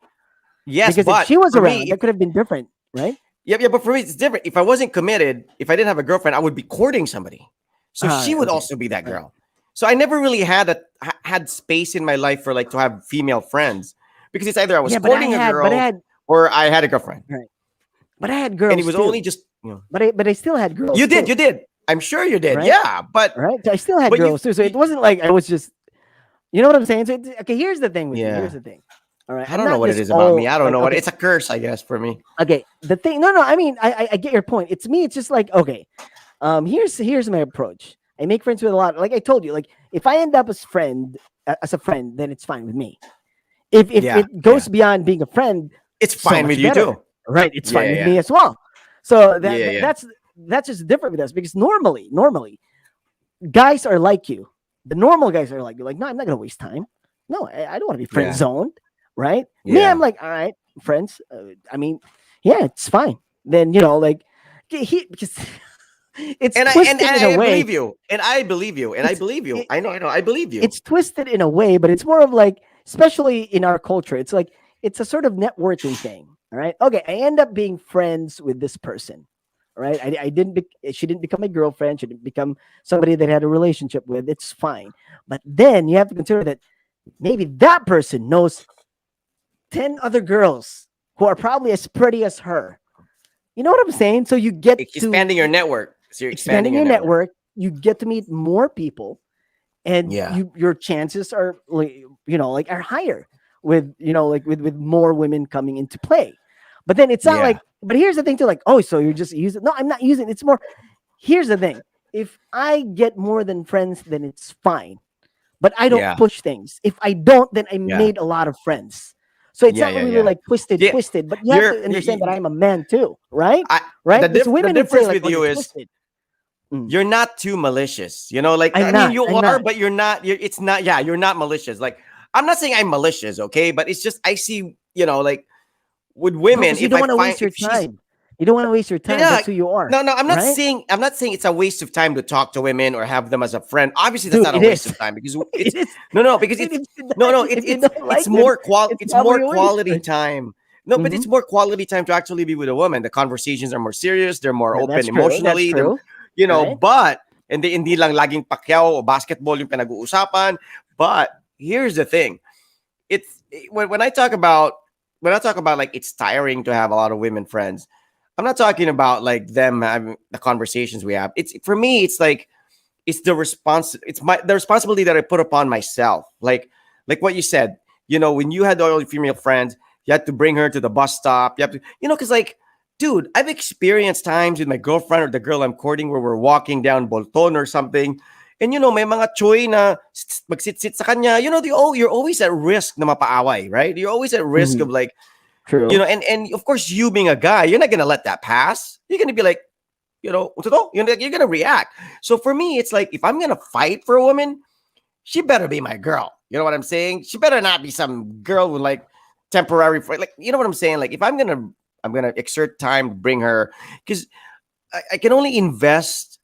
yes, Because if but she was for me, around, that could have been different, right? yeah, but for me, it's different. If I wasn't committed, if I didn't have a girlfriend, I would be courting somebody. So she would Okay, also be that right, girl. So I never really had space in my life for like to have female friends, because it's either I was yeah, courting a but I girl had or I had a girlfriend, right, but I had and it girls was only too. just But I still had girls you too, did. I'm sure you did, right? yeah. Right. So I still had But you, girls too. So you it wasn't like I was just, you know what I'm saying. So okay, here's the thing with me. Here's yeah. the thing. All right, I I'm don't know not what it just is about me. all I don't like know what okay, it's a curse, I guess, for me. okay. The thing, no. I mean, I get your point. It's me. It's just like okay. Here's my approach. I make friends with a lot. Like I told you, like if I end up as a friend, then it's fine with me. If Yeah, it yeah. goes beyond being a friend, It's so fine with much you better, too. right? It's Yeah, fine with yeah, me as well. So yeah, yeah, yeah. that's just different with us because normally guys are like you. The normal guys are like you. Like, no, I'm not gonna waste time. No, I don't want to be friend Yeah, zoned, right? Me, I'm yeah. like, all right, friends. I mean, yeah, it's fine. Then like because it's And twisted in a I way. believe you, and I believe you, and I It's believe you. it, I know, I believe you. it's twisted in a way, but it's more of like, especially in our culture, it's like it's a sort of networking thing. All right. Okay. I end up being friends with this person. All right. I didn't she didn't become my girlfriend. She didn't become somebody that I had a relationship with. It's fine. But then you have to consider that maybe that person knows 10 other girls who are probably as pretty as her. You know what I'm saying? So you get to Expanding your network. So you're expanding expanding your your network. network, you get to meet more people, and Yeah, your chances are like like are higher with like with more women coming into play. But then it's not yeah, like, but here's the thing too, like, oh, so you're just using, no, I'm not using, it's more, here's the thing, if I get more than friends, then it's fine. But I don't Yeah, push things. If I don't, then I yeah, made a lot of friends. So it's yeah, not yeah, really yeah. like twisted, Yeah, twisted. But you have to understand that you I'm a man too, right? I Right? Because the women would say difference like, with "Oh, you're you is twisted." Mm. you're not too malicious. You know, like I'm I mean, not. you I'm are, not. but you're not. It's not. Yeah, you're not malicious. Like I'm not saying I'm malicious, okay? But it's just I see. You know, like with No, women, because you if don't I want to find waste your if she's time. You don't want to waste your time. yeah. That's who you are, No, no, right? I'm not saying it's a waste of time to talk to women or have them as a friend. Obviously, that's Dude, not a it waste is. of time because It it's is. no, because Dude, it's if you no, no, if you don't like them, it's it's more probably a waste. quality Right? time. No, but Mm-hmm. it's more quality time to actually be with a woman. The conversations are more serious. They're more open That's true. That's emotionally. They're, true. you know, Right? but and hindi lang laging Pacquiao o basketball yung pinag-uusapan. But here's the thing: it's when I talk about like it's tiring to have a lot of women friends. I'm not talking about like them having the conversations we have. It's for me, it's like it's the responsibility that I put upon myself. Like what you said, you know, when you had all your female friends, you had to bring her to the bus stop. You have to, you know, because like, dude, I've experienced times with my girlfriend or the girl I'm courting where we're walking down Bolton or something. And you know, may mga choy na magsit-sit sa kanya. You know, you're always at risk na mapaaway, right? You're always at risk Mm-hmm. of like, you True. know, and of course, you being a guy, you're not gonna let that pass. You're gonna be like, you know, you're gonna react. So for me, it's like if I'm gonna fight for a woman, she better be my girl. You know what I'm saying? She better not be some girl with like temporary fight. Like, you know what I'm saying? Like if I'm gonna exert time to bring her because I can only invest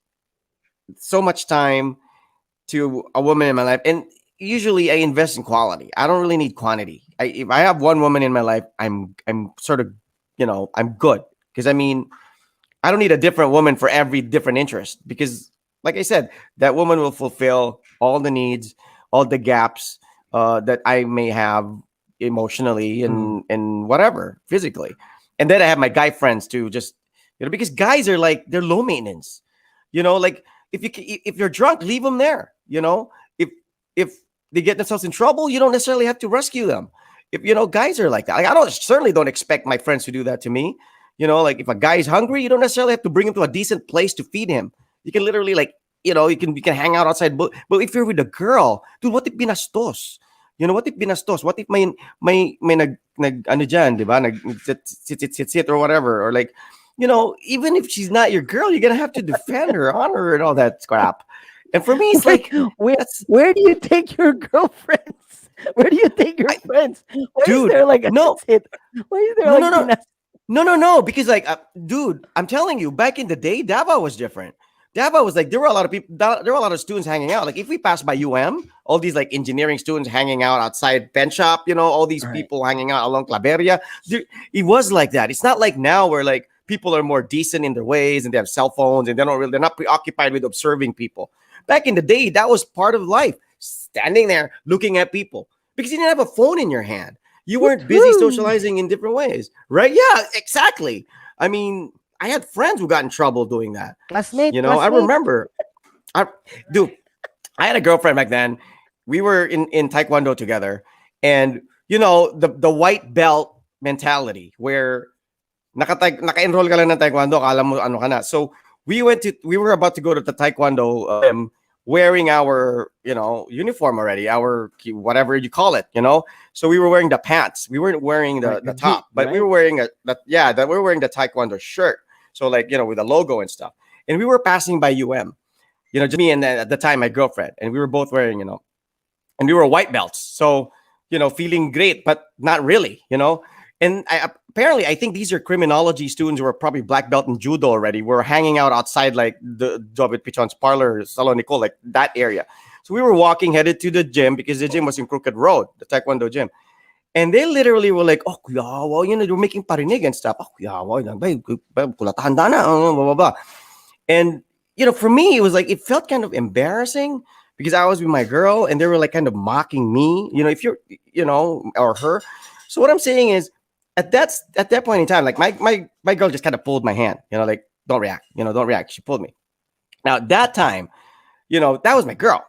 so much time to a woman in my life, and usually I invest in quality. I don't really need quantity. If I have one woman in my life, I'm sort of, you know, I'm good because I mean I don't need a different woman for every different interest because, like I said, that woman will fulfill all the needs, all the gaps that I may have emotionally Mm-hmm. and whatever physically. And then I have my guy friends too, just you know, because guys are like they're low maintenance. You know, like if you're drunk, leave them there. You know, if they get themselves in trouble, you don't necessarily have to rescue them. If you know, guys are like that. Like, I don't certainly don't expect my friends to do that to me. You know, like if a guy is hungry, you don't necessarily have to bring him to a decent place to feed him. You can literally like, you know, you can hang out outside. But if you're with a girl, dude, what if binastos? You know, what if binastos? What if may nag ano dyan, di ba? Nag sit or whatever. Or like, you know, even if she's not your girl, you're gonna have to defend her, honor her, and all that crap. And for me, it's Wait, like that's where do you take your girlfriends? Where do you take your I, friends? Why is dude. there like a No, sit? Why is there no, no, like no. binas? No, because like, dude, I'm telling you, back in the day, Davao was different. Davao was like there were a lot of people, there were a lot of students hanging out. Like if we passed by all these like engineering students hanging out outside pen shop, you know, all these All right. people hanging out along Claveria. It was like that. It's not like now where like people are more decent in their ways and they have cell phones and they're not preoccupied with observing people. Back in the day, that was part of life. Standing there looking at people because you didn't have a phone in your hand. You weren't busy Woohoo! socializing in different ways, right? Yeah, exactly. I mean, I had friends who got in trouble doing that. Classmate, You know, I classmate. remember. I dude, I had a girlfriend back then. We were in Taekwondo together, and you know the white belt mentality where naka-enroll ka lang ng Taekwondo, akala mo ano ka na. So we were about to go to the Taekwondo wearing our, you know, uniform already, our whatever you call it, you know. So we were wearing the pants. We weren't wearing Right, the the gi, top, but we right? were wearing that we were wearing the Taekwondo shirt. So like, you know, with the logo and stuff. And we were passing by UM, you know, just me and at the time my girlfriend, and we were both wearing, you know, and we were white belts. So, you know, feeling great, but not really, you know. And apparently, I think these are criminology students who are probably black belt in judo already. We're hanging out outside like the Jobit Pichon's parlor, Salon Nicole, like that area. So we were walking, headed to the gym because the gym was in Crooked Road, the Taekwondo gym. And they literally were like, oh, kuya, well, you know, they're making parinig and stuff. Oh, kuya, well, kulatahan na, blah, blah, blah. And you know, for me, it was like it felt kind of embarrassing because I was with my girl and they were like kind of mocking me. You know, if you're, you know, or her. So what I'm saying is, at that point in time, like my girl just kind of pulled my hand. You know, like don't react. You know, don't react. She pulled me. Now at that time, you know, that was my girl.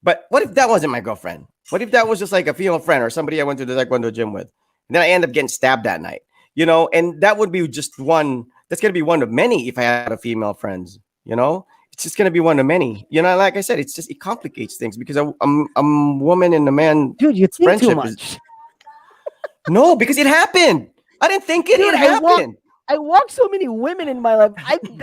But what if that wasn't my girlfriend? What if that was just like a female friend or somebody I went to the Taekwondo gym with? And then I end up getting stabbed that night. You know, and that would be just one. That's gonna be one of many if I had a female friends. You know, it's just gonna be one of many. You know, like I said, it's just it complicates things because a woman and a man Dude, you think too friendship is much. no, because it happened. I didn't think it. Dude, It happened. I walked so many women in my life.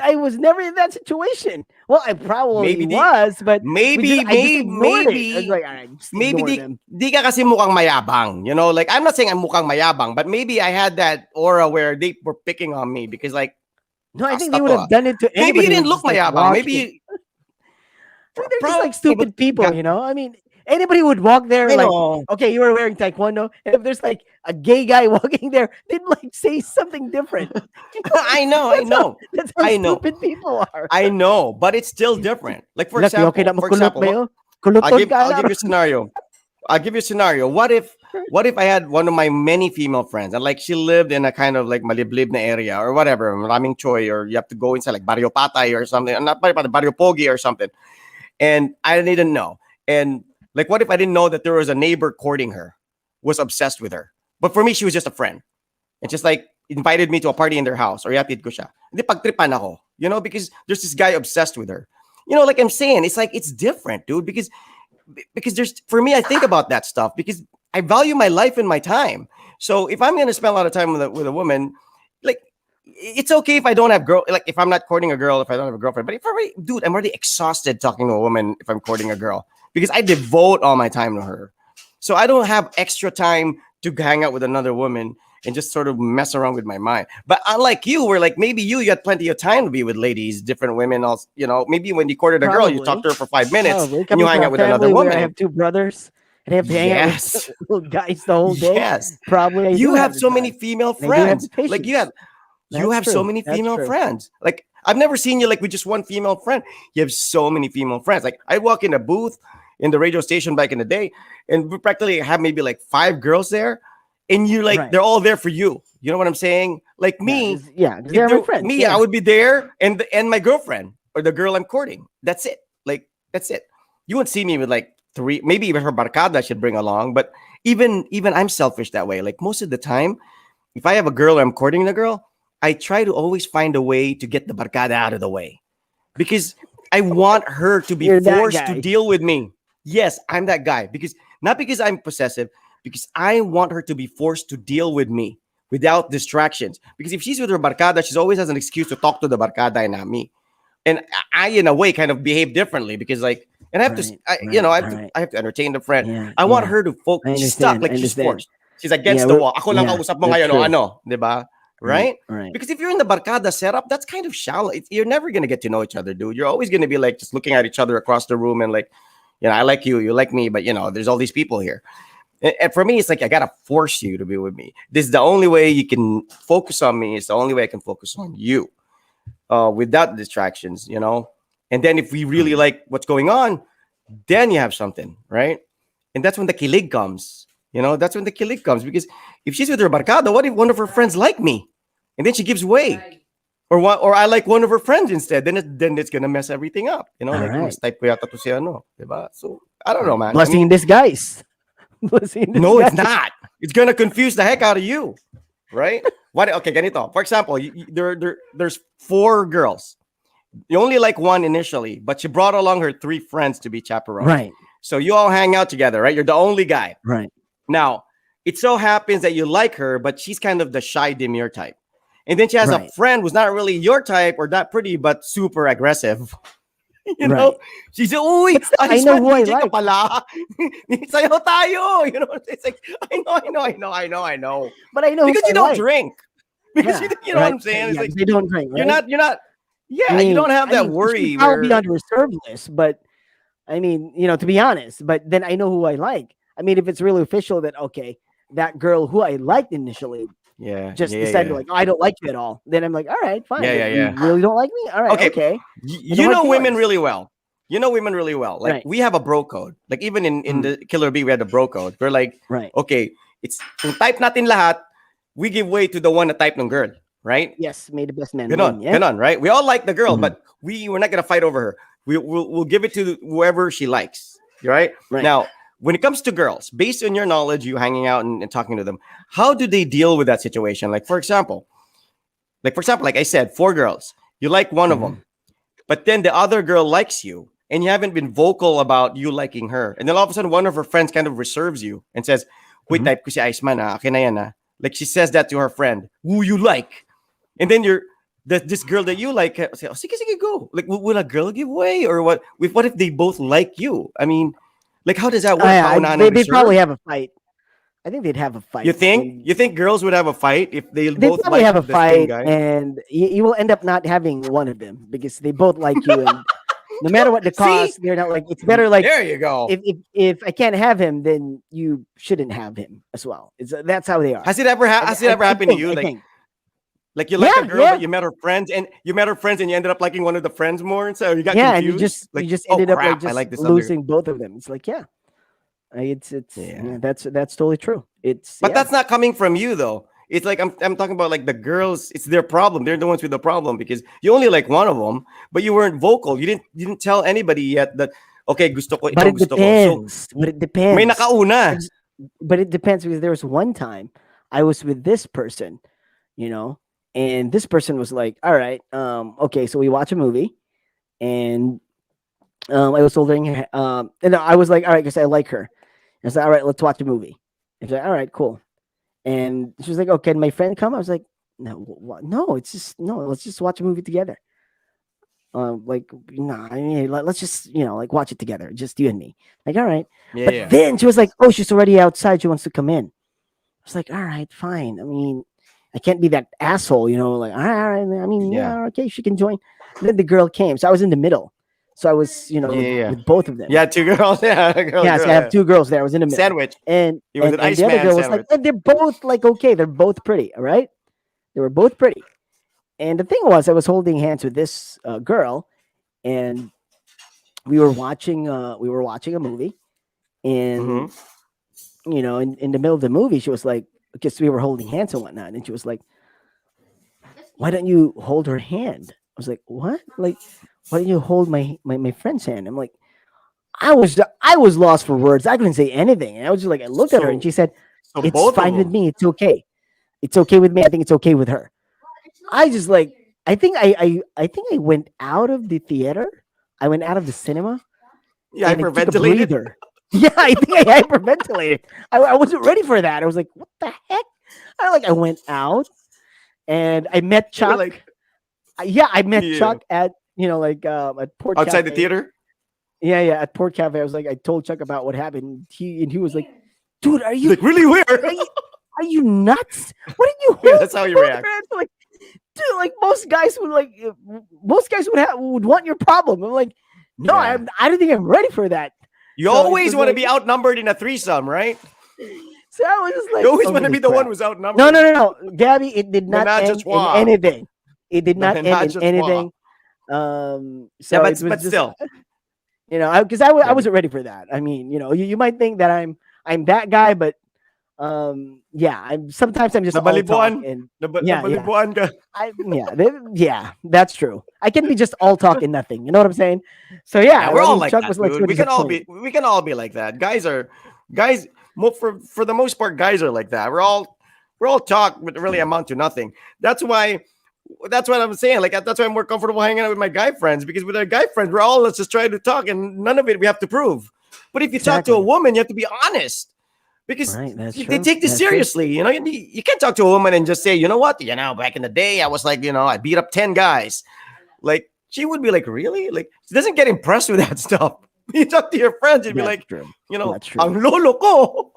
I was never in that situation. Well, I probably Maybe di, was, but I just ignored it. I was maybe like, all right, just maybe ignore di them. di ka kasi mukhang mayabang. You know, like I'm not saying I'm mukhang mayabang, but maybe I had that aura where they were picking on me because like No, I think kasta they would to have ah. done it to Maybe you anybody who didn't was look just like mayabang. walking. Maybe I mean, they're just like probably, but stupid people, you know? I mean, anybody would walk there I like, know. okay, you were wearing taekwondo, and if there's like a gay guy walking there, they'd like say something different. You know, I know, I that's how know. that's how I know. stupid people are. I know, but it's still different. Like Lucky, okay na for makulot example, ba yun? Kuluton ka I'll na. give you a scenario. I'll give you a scenario. What if I had one of my many female friends and like she lived in a kind of like maliblib na area or whatever, maraming choy, or you have to go inside like Barrio Patay or something, not Barrio Patay, Barrio Pogi or something. And I didn't know. And like what if I didn't know that there was a neighbor courting her, was obsessed with her. But for me, she was just a friend. And just like invited me to a party in their house or yapid ko siya. Hindi pagtripan ako, you know, because there's this guy obsessed with her. You know, like I'm saying, it's like it's different, dude, because there's for me, I think about that stuff because I value my life and my time. So if I'm gonna spend a lot of time with a woman, like it's okay if I don't have girl, like if I'm not courting a girl, if I don't have a girlfriend. But if I already, dude, I'm already exhausted talking to a woman if I'm courting a girl because I devote all my time to her. So I don't have extra time to hang out with another woman and just sort of mess around with my mind. But unlike you, where like maybe you got plenty of time to be with ladies, different women, also, you know, maybe when you courted a girl, you talk Probably. to her for 5 minutes Probably. and you Coming hang from out a with another family where I woman. have two brothers and I have to hang out with Yes. little guys the whole day, Yes. probably I You do have have the so many time. female I do have the friends. Like patience. you That's have so true. many That's female true. friends. Like I've never seen you like with just one female friend. You have so many female friends. Like I walk in a booth in the radio station back in the day, and we practically have maybe like 5 girls there, and you like Right. they're all there for you. You know what I'm saying? Like me, Yeah, because if they're my there friends. me, I Yeah. would be there and my girlfriend or the girl I'm courting. That's it. Like that's it. You wouldn't see me with like three, maybe even her barcada should bring along. But even I'm selfish that way. Like most of the time, if I have a girl or I'm courting the girl, I try to always find a way to get the barcada out of the way because I want her to be You're that forced to guy. deal with me. Yes, I'm that guy because not because I'm possessive, because I want her to be forced to deal with me without distractions. Because if she's with her barcada, she always has an excuse to talk to the barcada and not me. And I, in a way, kind of behave differently because, like, and I have to, Right. you know, Right. Right. I have to entertain the friend. Yeah. I want Yeah. her to focus. I She's stuck, understand. I like she's understand. forced. She's Yeah. against the wall. Ako lang Yeah. kausap mo That's ngayon, o true. ano, di ba? Right. Right? Right. Because if you're in the barcada setup, that's kind of shallow. You're never gonna get to know each other, dude. You're always gonna be like just looking at each other across the room and like, you know, I like you, you like me, but you know, there's all these people here. And for me, it's like I gotta force you to be with me. This is the only way you can focus on me. It's the only way I can focus on you, without distractions, you know. And then if we really like what's going on, then you have something, right? And that's when the kilig comes. You know, that's when the kilig comes because if she's with her barcada, what if one of her friends like me, and then she gives way, or what, or I like one of her friends instead? Then it's gonna mess everything up. You know, All like right. mas type ko yata to si ano, diba? So I don't know, Right. man. I Blessing in mean, disguise. Blessing in no, it's disguise. not. It's gonna confuse the heck out of you, right? What? Okay, ganito. For example, there's 4 girls. You only like one initially, but she brought along her 3 friends to be chaperones. Right. So you all hang out together, right? You're the only guy. Right. Now, it so happens that you like her, but she's kind of the shy, demure type. And then she has a Right. friend who's not really your type or not pretty, but super aggressive. You know, Right. she said, "Uy, But still, I ayos know man, who I DJ ka like. pala. Sayaw tayo." You know, it's like, I know. But I know who Because I you don't like. drink. Because Yeah. you know what Right. I'm saying? It's Yeah. like, Because they don't drink. Right. you're not, I yeah, you mean. don't have I that mean, she should worry probably be where, on the reserve list. But I mean, to be honest. But then I know who I like. I mean, if it's really official that okay, that girl who I liked initially yeah, just decided like, oh, I don't like you at all. Then I'm like, all right, fine. Like, you yeah. really don't like me? All right, Okay, okay. No you hard know women feelings. really well. You know women really well. Like Right. we have a bro code. Like even in Mm, the Killer Bee, we had a bro code. We're like, right. okay, it's kung type natin lahat, we give way to the one na type ng girl, right? Yes, may the best man win. Ganon, Yeah. ganon, right? We all like the girl, Mhm. but we're not gonna fight over her. We'll give it to whoever she likes, right? Right. Now, when it comes to girls, based on your knowledge, you hanging out and talking to them, how do they deal with that situation? Like for example, like I said, 4 girls. You like one of Mhm. them. but then the other girl likes you and you haven't been vocal about you liking her. And then all of a sudden, one of her friends kind of reserves you and says, "Wait, Mhm. type ko si Iceman, akin na yan, ah." Like she says that to her friend, who you like. And then this girl that you like, say, "Oh, sige, sige, go." Like, will a girl give way? Or what? What if they both like you? I mean, like, how does that work? Paunahan ng They probably reserve? have a fight. I think they'd have a You fight, think? and You think girls would have a fight if they they both probably like have a the same fight, guy? and you will end up not having one of them because they both like you, and no matter what the See? cost, they're not like. It's better like There you go. if I can't have him, then you shouldn't have him as well. It's that's how they are. Has it ever happened to you? I think. Like you like a Yeah, girl, yeah, but you ended up liking one of the friends more, and so you got yeah, and confused. you Like, just oh ended up like crap, I just like this other. losing both of them. It's like yeah, it's Yeah, yeah, that's totally true. It's but yeah. that's not coming from you though. It's like I'm talking about like the girls. It's their problem. They're the ones with the problem because you only like one of them, but you weren't vocal. You didn't tell anybody yet that okay, gusto ko But ito, it gusto ko. So depends. But it may depends. nakauna. Ex- But it depends because there was one time I was with this person, you know, and this person was like, "All right, okay, so we watch a movie," and I was holding her, and I was like, "All right, because I like her." I was like, "All right, let's watch a movie." And she's like, "All right, cool." And she was like, "Oh, can my friend come?" I was like, "No, no, it's just no. Let's just watch a movie together." Like, no, I mean, let's just, like watch it together, just you and me. Like, all right. Yeah, But yeah, then she was like, oh, she's already outside. She wants to come in. I was like, all right, fine. I mean, I can't be that asshole, like, all right. I mean, yeah, yeah, okay, she can join. Then the girl came. So I was in the middle. So I was, yeah, yeah. with both of them. Yeah, two girls. Yeah, girl, Yeah, so girl. I have Yeah. two girls there. I was in the middle. Sandwich. And It was and an and the other Iceman girl was like, sandwich. and they're both like okay, they're both pretty, all right? They were both pretty. And the thing was, I was holding hands with this girl, and we were watching a movie, Mm-hmm. and in the middle of the movie she was like, because we were holding hands and whatnot, and she was like, why don't you hold her hand? I was like, what? Like, why don't you hold my friend's hand? I'm like, I was lost for words. I couldn't say anything, and I was just like, I looked at her and So she said, so it's both of fine with them. me, it's okay with me, I think it's okay with her. I just like, I think I went out of the theater, I went out of the cinema, You and I took a hyperventilated. breather. Yeah, I think I hyperventilated. I wasn't ready for that. I was like, what the heck? I went out and I met You were like, Chuck. Yeah, I met yeah, Chuck at Port outside the Cafe. theater. Yeah, yeah, at Port Cafe. I was like, I told Chuck about what happened. He was like, dude, are He's you like, really? Where? are you are you nuts? What did you Yeah, hold that's how you both react. hands? Like, dude, like most guys would want your problem. I'm like, no, Yeah. I don't think I'm ready for that. You So it always was want to like, be outnumbered in a threesome, right? so I was just You like, always oh, want to holy be the one crap. who's No, outnumbered. no, no, no, Gabby, it did not Menage a end in trois. anything. It did The not end menage in a trois. anything. Yeah, So it was but just, still. because I Yeah, but, wasn't ready for that. I mean, you might think that I'm that guy, but yeah, I'm just all talk, nabalibuan. and yeah, yeah. Nabalibuan ka. Yeah, that's true. I can be just all talk and nothing. You know what I'm saying? So yeah, Yeah, we're I all mean, like Chuck that, was like so dude. disappointed. We can all be like that. Guys. For the most part, guys are like that. We're all talk, but really amount to nothing. That's why. That's what I'm saying. Like that's why I'm more comfortable hanging out with my guy friends because with our guy friends, we're all let's just try to talk, and none of it we have to prove. But if you talk to a Exactly. woman, you have to be honest because Right. That's they true. take this That's true. seriously. You can't talk to a woman and just say, you know what, back in the day, I was like, I beat up 10 guys. Like she would be like, really? Like she doesn't get impressed with that stuff. You talk to your friends, you'd be That's like, true. That's ang true. lolo ko.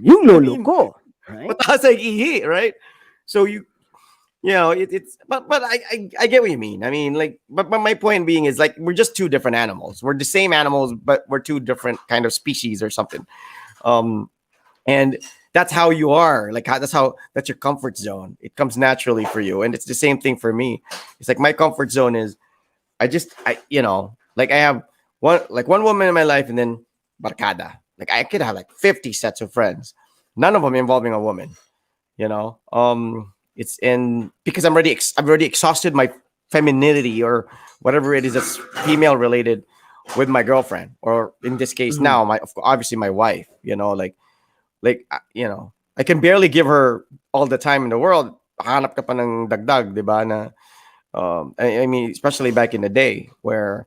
Yung I lolo mean, ko, right? mataas ang ihi, right? So it's but I get what you mean. I mean, like, but my point being is like we're just two different animals. We're the same animals, but we're two different kind of species or something. Um, and that's how you are. Like that's your comfort zone. It comes naturally for you, and it's the same thing for me. It's like my comfort zone is like I have one woman in my life, and then barkada. Like I could have like 50 sets of friends, none of them involving a woman. It's in because I've already exhausted my femininity or whatever it is that's female related with my girlfriend, or in this case Mhm. now obviously my wife. I can barely give her all the time in the world. Hanap ka pa ng dagdag, di ba? Na I mean, especially back in the day where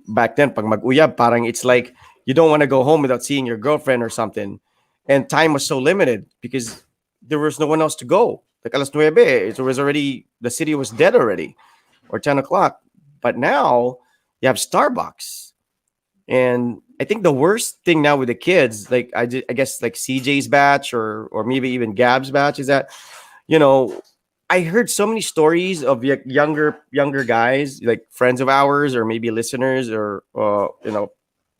back then, pag mag-uyab, parang it's like you don't want to go home without seeing your girlfriend or something. And time was so limited because there was no one else to go. Like alas 9, it was already, the city was dead already, or 10 o'clock. But now you have Starbucks. And I think the worst thing now with the kids, like I guess like CJ's batch or maybe even Gab's batch, is that, you know, I heard so many stories of younger guys, like friends of ours, or maybe listeners, or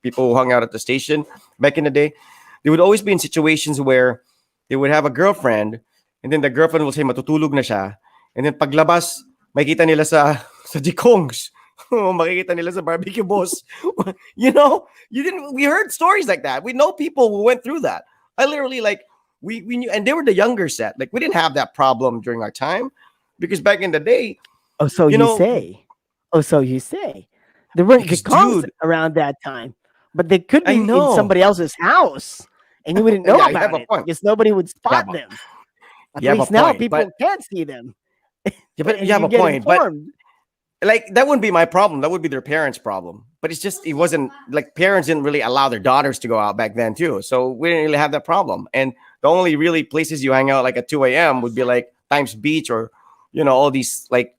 people who hung out at the station back in the day. They would always be in situations where they would have a girlfriend, and then the girlfriend will say matutulog na siya, and then paglabas, makita nila sa sa Jikongs. Makikita nila sa barbecue boss. You didn't. We heard stories like that. We know people who went through that. I literally like we knew, and they were the younger set. Like we didn't have that problem during our time, because back in the day, Oh, so you you know, say. Oh, so you say. There weren't because Kongs dude, around that time, but they could I be in know. somebody else's house, and you wouldn't know Yeah, you have about a it point. because nobody would Yeah, spot but them. At you have a least now point. people can't see them, But you and have you a get point. But informed. like that wouldn't be my problem. That would be their parents' problem. But it's just it wasn't like parents didn't really allow their daughters to go out back then too. So we didn't really have that problem. And the only really places you hang out like at 2 a.m. would be like Times Beach, or all these like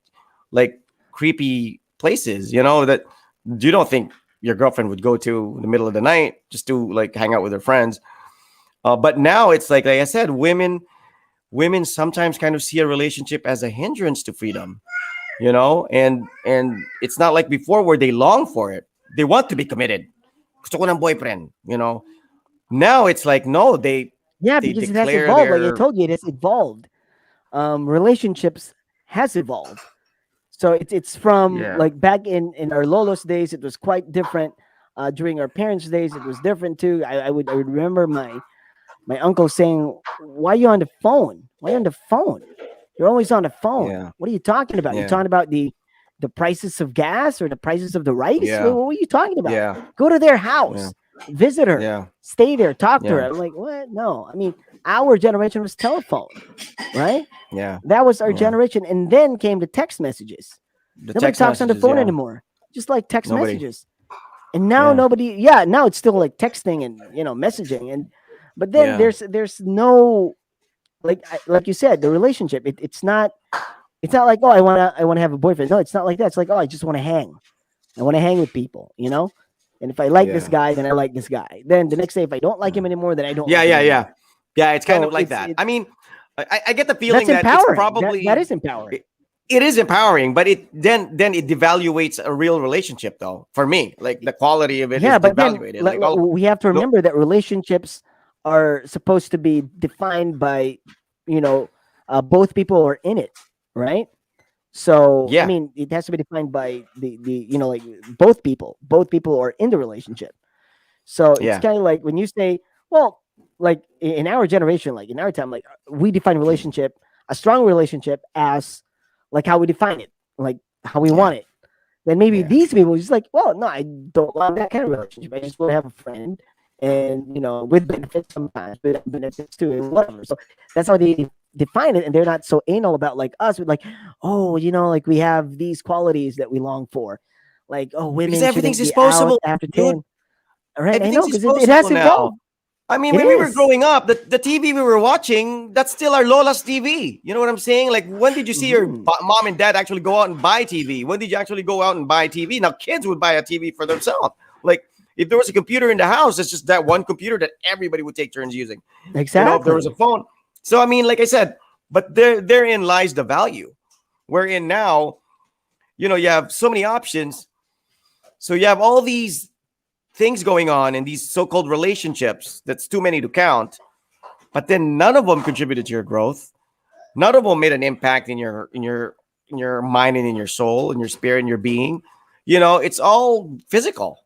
creepy places, that you don't think your girlfriend would go to in the middle of the night just to like hang out with her friends. But now it's like I said, women sometimes kind of see a relationship as a hindrance to freedom, and it's not like before where they long for it. They want to be committed. Gusto ko ng boyfriend. Now it's like no, Yeah, they because it has declare evolved. Like I their told you, it has evolved. Relationships has evolved. So it's from yeah, like back in our Lolo's days, it was quite different. During our parents' days, it was different too. I would remember my uncle saying, "Why are you on the phone? Why are you on the phone? You're always on the phone. yeah, What are you talking about? You yeah, talking about the prices of gas or the prices of the rice? yeah, What are you talking about? yeah, Go to their yeah, house, visit her, yeah, stay there, talk to her." yeah, I'm like, what? No, I mean, our generation was telephone, right? yeah, That was our yeah. generation, and then came the text messages. The Nobody text talks on the messages, phone yeah, anymore. Just like text nobody, messages. And now yeah, nobody, yeah, now it's still like texting and messaging, and but then yeah, there's no, like you said, the relationship. It's not like, oh, I wanna have a boyfriend. No, it's not like that. It's like, oh, I just want to hang. I want to hang with people. And if I like this yeah, guy, then I like this guy. Then the next day, if I don't like him yeah, anymore, then I don't yeah, like him yeah, yeah, anymore. yeah. It's kind So of like that. I mean, I get the that's feeling that it's empowering. That probably is empowering. it is empowering, but then it devaluates a real relationship, though. For me, like the quality of it is Yeah, but then devaluated. Like, oh, we have to look, remember that relationships are supposed to be defined by, you know, both people are in it, right? So I yeah, mean, it has to be defined by the like both people are in the relationship. So it's yeah, kind of like when you say, well, like in our generation, like in our time, like we define relationship, a strong relationship as like how we define it, like how we yeah, want it. Then maybe yeah, these people just like, well, no, I don't want that kind of relationship. I just want to have a friend, and with benefits sometimes, without benefits too, and whatever. So that's how they define it, and they're not so anal about like us. With like, oh, like we have these qualities that we long for, like, oh, because women everything's shouldn't be out disposable, after dude. 10. All right, I Everything's know because it has disposable now. evolved. I mean, It when we were is. growing up, the TV we were watching, that's still our Lola's TV. You know what I'm saying? Like, when did you see your Hmm. mom and dad actually go out and buy TV? When did you actually go out and buy TV? Now, kids would buy a TV for themselves. Like, if there was a computer in the house, it's just that one computer that everybody would take turns using. If there was a Exactly. phone. So, I mean, like I said, but therein lies the value. Wherein now, you have so many options. So you have all these things going on in these so-called relationships that's too many to count, but then none of them contributed to your growth. None of them made an impact in your mind and in your soul and your spirit and your being. It's all physical.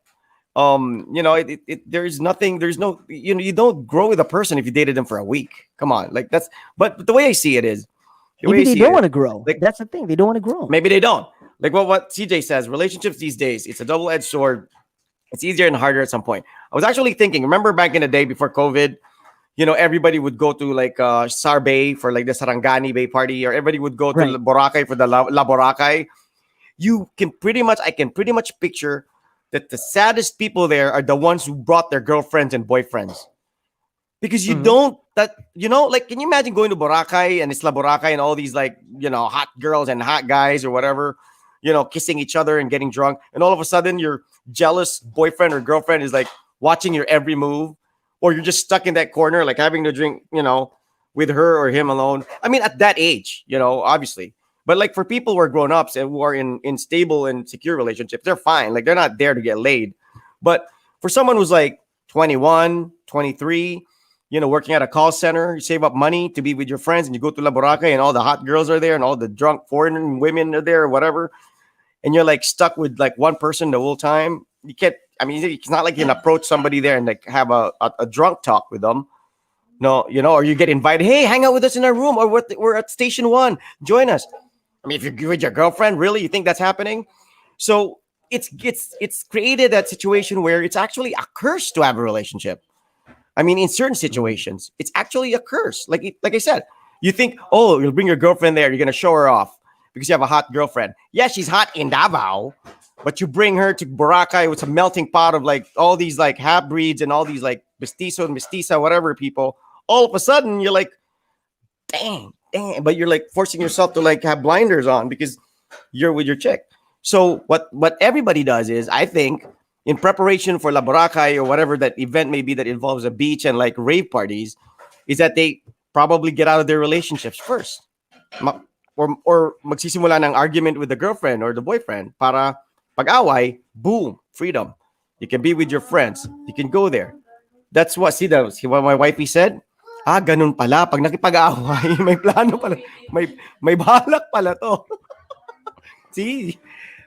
There's nothing, there's no, you don't grow with a person if you dated them for a week. Come on, like that's. But the way I see it is, the way Maybe I they see don't it, want to grow. like That's the thing. They don't want to grow. maybe they don't. Like what CJ says, relationships these days, it's a double-edged sword. It's easier and harder at some point. I was actually thinking, remember back in the day before COVID, everybody would go to like Sarbay for like the Sarangani Bay party, or everybody would go to Right. Boracay for the La Boracay. I can pretty much picture that the saddest people there are the ones who brought their girlfriends and boyfriends. Because you Hmm. don't that like, can you imagine going to Boracay and Isla Boracay and all these like hot girls and hot guys or whatever, kissing each other and getting drunk, and all of a sudden your jealous boyfriend or girlfriend is like watching your every move, or you're just stuck in that corner like having to drink with her or him alone. I mean, at that age, obviously. But like for people who are grown ups and who are in stable and secure relationships, they're fine. Like they're not there to get laid. But for someone who's like 21, 23, working at a call center, you save up money to be with your friends, and you go to La Boracay and all the hot girls are there and all the drunk foreign women are there or whatever, and you're like stuck with like one person the whole time. You can't. I mean, it's not like you can approach somebody there and like have a drunk talk with them. No, or you get invited. Hey, hang out with us in our room, or we're at Station One. Join us. I mean, if you're with your girlfriend, really, you think that's happening? So it's created that situation where it's actually a curse to have a relationship. I mean, in certain situations, it's actually a curse. Like I said, you think, oh, you'll bring your girlfriend there, you're gonna show her off because you have a hot girlfriend. Yeah, she's hot in Davao, but you bring her to Boracay with a melting pot of like all these like half breeds and all these like mestizo and mestiza, whatever people. All of a sudden, you're like, dang, but you're like forcing yourself to like have blinders on because you're with your chick. So what everybody does is, I think, in preparation for La Boracay or whatever that event may be that involves a beach and like rave parties, is that they probably get out of their relationships first. Or magsisimula ng argument with the girlfriend or the boyfriend para pag-away, boom, freedom. You can be with your friends. You can go there. That's what, see what my wifey said? Ah, ganun pala. Pag nakipag-away, may plano pala. May balak pala to. See? She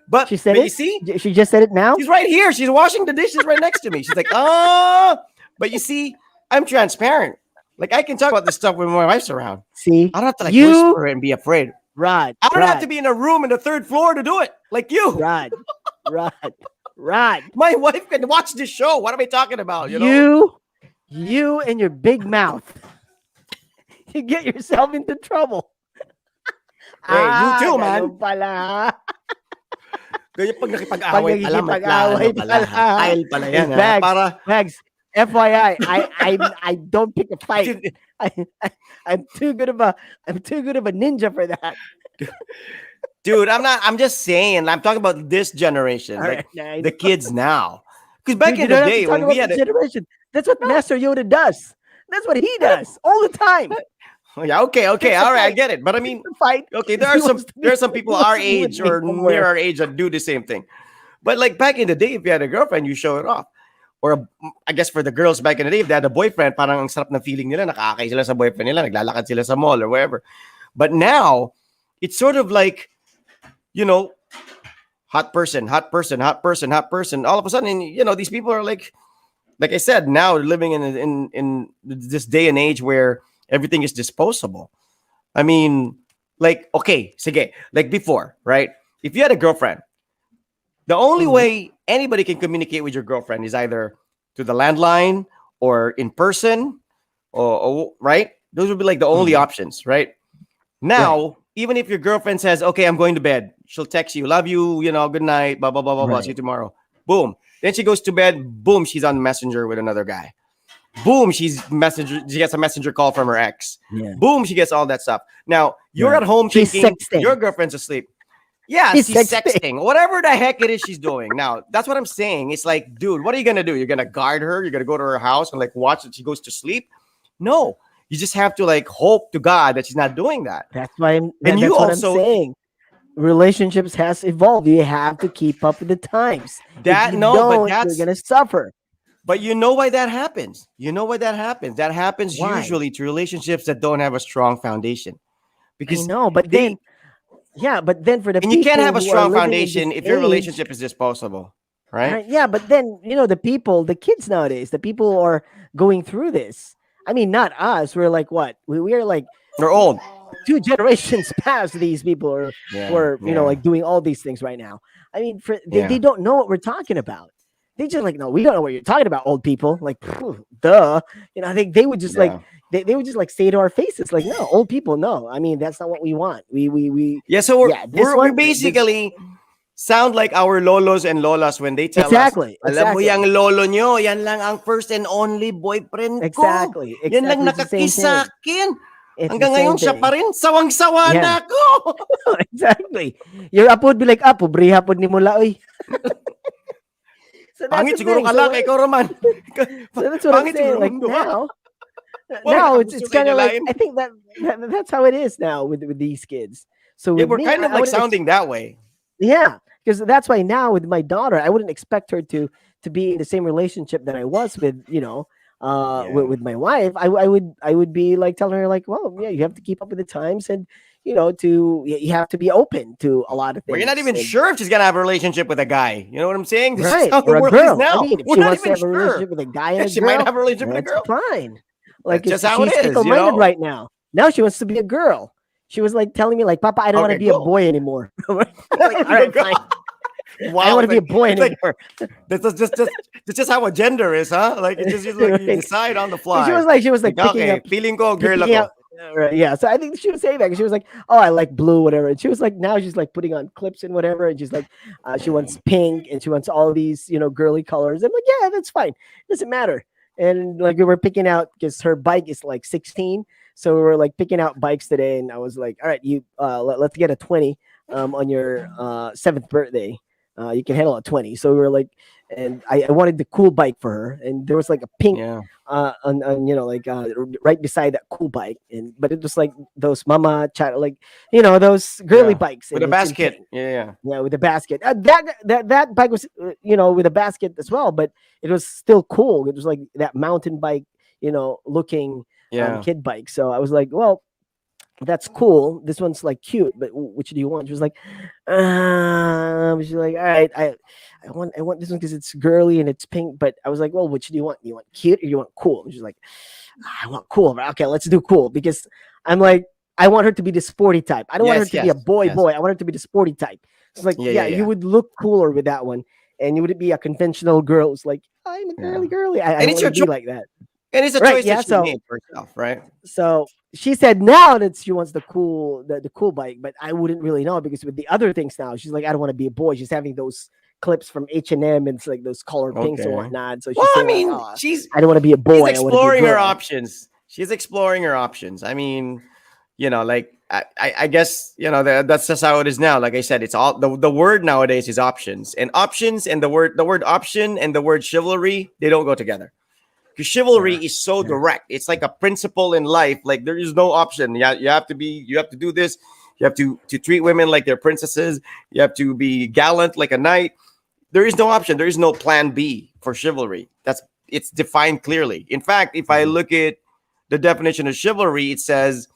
But said you it. see, She just said it now. she's right here. She's washing the dishes right next to me. She's like, ah. But you see, I'm transparent. Like I can talk about this stuff when my wife's around. See, I don't have to like you, whisper and be afraid. Rod, I don't have to Rod, be in a room in the third floor to do it. Like you. Rod, Rod, Rod. My wife can watch this show. What am I talking about? You and your big mouth. You get yourself into trouble. Hey, you too, man. Ganun pala. Kaya pag Pag nakipag-away pala, may plano nakikipag-away pala. pala. Style pala yan, ha? Bags, Para, Bags, FYI, I don't pick a fight. I, I I'm too good of a ninja for that. dude, I'm just saying, I'm talking about this generation, All like right, I the know. kids now. Because back Dude, you in the don't have to day talk when about we had the it, generation. That's what Master Yoda does. That's what he does all the time. oh, yeah, okay, Pick a all right, I fight. get it. But I Pick mean, a fight. okay, 'Cause he wants to be, there are some he people wants our to be with age me or near somewhere. our age that do the same thing. But like back in the day, if you had a girlfriend, you show it off. Or I guess for the girls back in the day, if they had a boyfriend, parang ang sarap na feeling nila, nakakay sila sa boyfriend nila, naglalakad sila sa mall or wherever. But now, it's sort of like, you know, hot person, hot person, hot person, hot person. All of a sudden, these people are like I said, now living in this day and age where everything is disposable. I mean, like, okay, sige, like before, right? If you had a girlfriend, the only Mhm. way anybody can communicate with your girlfriend is either to the landline or in person, or right? Those would be like the only Mhm. options, right? Right. Now, even if your girlfriend says, "Okay, I'm going to bed," she'll text you, "Love you, good night, blah blah blah blah blah. See you Right. tomorrow." Boom. Then she goes to bed. Boom, she's on Messenger with another guy. Boom, she gets a messenger call from her ex. Yeah. Boom, she gets all that stuff. Now you're Right. at home She's thinking your sexting. girlfriend's asleep. Yeah, She's she's sexting. sexting. Whatever the heck it is she's doing. Now, that's what I'm saying. It's like, dude, what are you gonna do? You're gonna guard her, you're gonna go to her house and like watch that she goes to sleep? No. You just have to like hope to God that she's not doing that. And you That's what I'm also saying. Relationships has evolved. You have to keep up with the times. If that you no, but don't, you're that's gonna suffer. but you know why that happens. You know why that happens. That happens Why? usually to relationships that don't have a strong foundation. I Because know, but they then yeah, but then for the and you can't people have a who are strong living in this foundation if your age, relationship is disposable. Right? right? Yeah, but then the people, the kids nowadays, the people who are going through this. I mean, not us. We're like what? We are like They're old. two generations past these people are who Yeah, are yeah, like doing all these things right now. I mean, they yeah. don't know what we're talking about. They just like, no, we don't know what you're talking about, old people. Like, phew, duh. I think they would just like Yeah. they would just like say to our faces, like, no, old people, no. I mean, that's not what we want. We Yeah, so yeah, this we one, this basically sound like our lolos and lolas when they tell us, alam mo exactly, yang lolo nyo, yan lang ang first and only boyfriend ko. Yan lang exactly. It's the same nakakiss sa thing. akin. It's the Hanggang same ngayon siya thing. pa rin. Sawang-sawa Yeah, na ako. exactly. Your apo would be like, apo, briha hapon ni mula, oy. So that's Pangit the siguro thing. ka lang, ikaw Roman. So that's what I'm Pangit saying. siguro Like mundo ka. Bakit now ako it's gusto kayo kind of like nyalain? I think that's how it is now with these kids. So Yeah, with we're me, kind of I like wouldn't sounding that way. yeah, because that's why now with my daughter, I wouldn't expect her to be in the same relationship that I was with, Yeah. with my wife. I would be like telling her like, well, yeah, you have to keep up with the times, and you have to be open to a lot of Where you're not things. even And sure if she's gonna have a relationship with a guy. You know what I'm saying? This is right, how or the a world is girl. I now. mean, if We're she not wants to even have a sure. relationship with a guy and Yeah, a she might girl, have a relationship with a that's girl. fine. That's Like just how it she's is, you fickle-minded know? right now. Now she wants to be a girl. She was like telling me like, Papa, I don't want to Okay, be a go. boy anymore. Like, all right, fine. I don't Wow, want to be a boy it's like anymore. that's just how a gender is, huh? Like it's just like you Right. decide on the So she fly. was like Like, picking okay, up feeling ko, girl picking out ako. right, yeah. So I think she was saying that 'cause she was like, oh, I like blue, whatever. And she was like, now she's like putting on clips and whatever, and she's like, she wants pink and she wants all these girly colors. I'm like, yeah, that's fine, doesn't matter. And like we were picking out because her bike is like 16, so we were like picking out bikes today, and I was like, all right, you let's get a 20 on your seventh birthday. You can handle a 20. So we were like, and I wanted the cool bike for her, and there was like a pink Yeah. on like right beside that cool bike, and but it was like those mama chat, like those girly Yeah. bikes, With and a it's in basket. pink. Yeah, yeah. Yeah, with a basket. That bike was with a basket as well, but it was still cool. It was like that mountain bike, looking Yeah. kid bike. So I was like, well, that's cool. This one's like cute, but which do you want? She was like, she's like, all right, I want this one because it's girly and it's pink. But I was like, well, which do you want? Do you want cute or you want cool? And she's like, I want cool. But okay, let's do cool because I'm like, I want her to be the sporty type. I don't want her Yes, to be yes, a boy yes. boy. I want her to be the sporty type. It's like, Yeah, yeah, yeah, you yeah. would look cooler with that one, and you wouldn't be a conventional girl. It's like I'm a Yeah. girly. I And don't it's want to your choice. be like that. And it's a Right? choice Yeah. that she So made for herself, right? so she said now that she wants the cool bike, but I wouldn't really know because with the other things now, she's like, I don't want to be a boy. She's having those clips from H&M and it's like those color pinks and Okay. whatnot. So Well, she's I saying like, mean, oh, I don't want to be a she's boy. I want to be a exploring her girl. options. She's exploring her options. I mean, like I guess that's just how it is now. Like I said, it's all the word nowadays is options, and options and the word option and the word chivalry, they don't go together. Because chivalry Yeah. is so Yeah. direct. It's like a principle in life. Like there is no option. Yeah, you have to do this. You have to treat women like they're princesses. You have to be gallant like a knight. There is no option. There is no plan B for chivalry. It's defined clearly. In fact, if I Mhm. look at the definition of chivalry, it says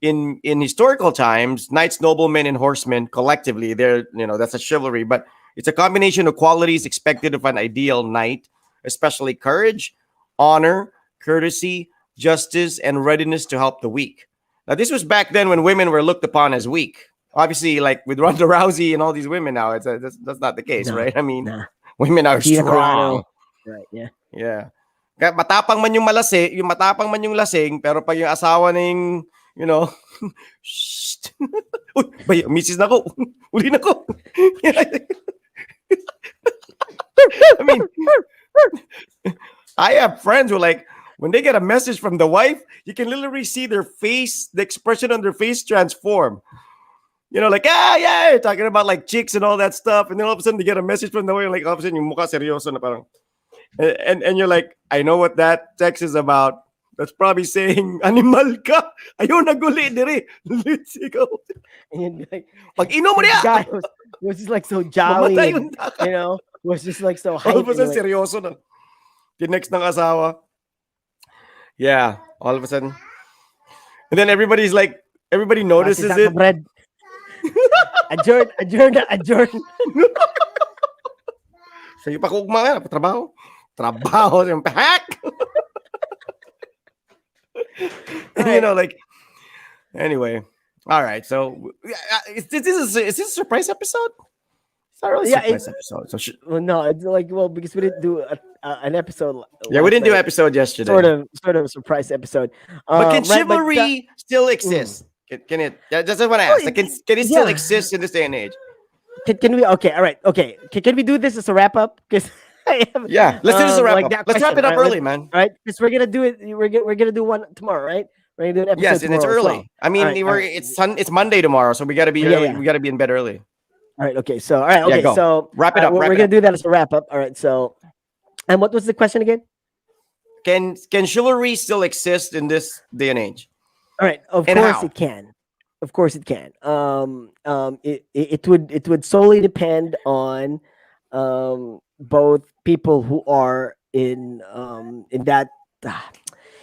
in historical times, knights, noblemen, and horsemen collectively, that's a chivalry, but it's a combination of qualities expected of an ideal knight, especially courage, honor, courtesy, justice, and readiness to help the weak. Now, this was back then when women were looked upon as weak. Obviously, like with Ronda Rousey and all these women now, that's not the case, No, right? I mean, nah. women are Gina strong. Carano. Right. Yeah. Yeah. Kaya matapang man yung lasing, pero pag yung asawa ng, you know, shh. Uy, misis na ko. Uli na ko. I mean, I have friends who like, when they get a message from the wife, you can literally see their face, the expression on their face transform. Like, yeah, talking about like chicks and all that stuff. And then all of a sudden they get a message from the wife, like all of a sudden yung mukha seryoso na parang, and you're like, I know what that text is about. That's probably saying, animal ka. Ayaw naguli dire. Let's go. And you'd be like, Pag inom mo this niya, guy was just like so jolly mamatay and yung ka. was just like so All of hype a and you're sudden, like, seryoso na. Tinext ng asawa. Yeah, all of a sudden. And then everybody Francis notices it. bread. Adjourn. Sige pa kugma nga, trabaho. Trabaho, yung hack. Right. Like, anyway. All right, so is this a surprise episode? It's not really a Yeah, surprise episode. So well, no, it's like, well, because we didn't do an episode yeah, we last didn't do night, episode sort yesterday. of sort of a surprise episode, But can right? But chivalry still mm. exist? Can it? That's what I Oh, asked. Like, can it still yeah. exist in this day and age? Can we? Okay, all right. Okay, can we do this as a wrap up? Because I have Yeah, let's do this a wrap like up. that Let's wrap question. it All up right, early, man. all right, because we're gonna do it. We're gonna do one tomorrow, right? We're gonna do an Yes, episode and it's tomorrow as well. early. I All mean, right, all right. it's Monday tomorrow, so we gotta be Yeah, early. yeah. We gotta be in bed early. All right. Okay. So all right. Yeah, Okay. go. So Wrap it up. we're Wrap it gonna up. do that as a wrap up. All right. So, and what was the question again? Can chivalry still exist in this day and age? All right. Of And course how? it can. Of course it can. It would solely depend on both people who are ah,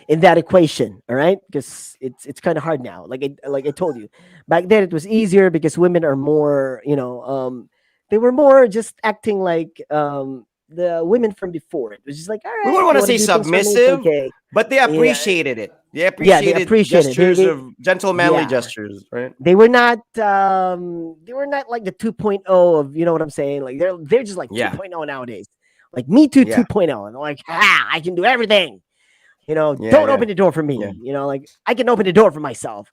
in that equation. All right, because it's kind of hard now. Like I told you, back then it was easier because women are more. They were more just acting like the women from before. It was just like, all We right, wouldn't you want to want to say do things for me, it's submissive, okay. but they Yeah, appreciated it. They yeah, they appreciated appreciate it. gestures of gentle, manly Yeah, gestures, right? they were not like the 2.0 of, you know what I'm saying? Like they're just like Yeah, 2.0 nowadays. Like Me Too yeah, 2.0, and they're like, I can do everything. yeah, Don't yeah, open the door for yeah, me. Like I can open the door for myself.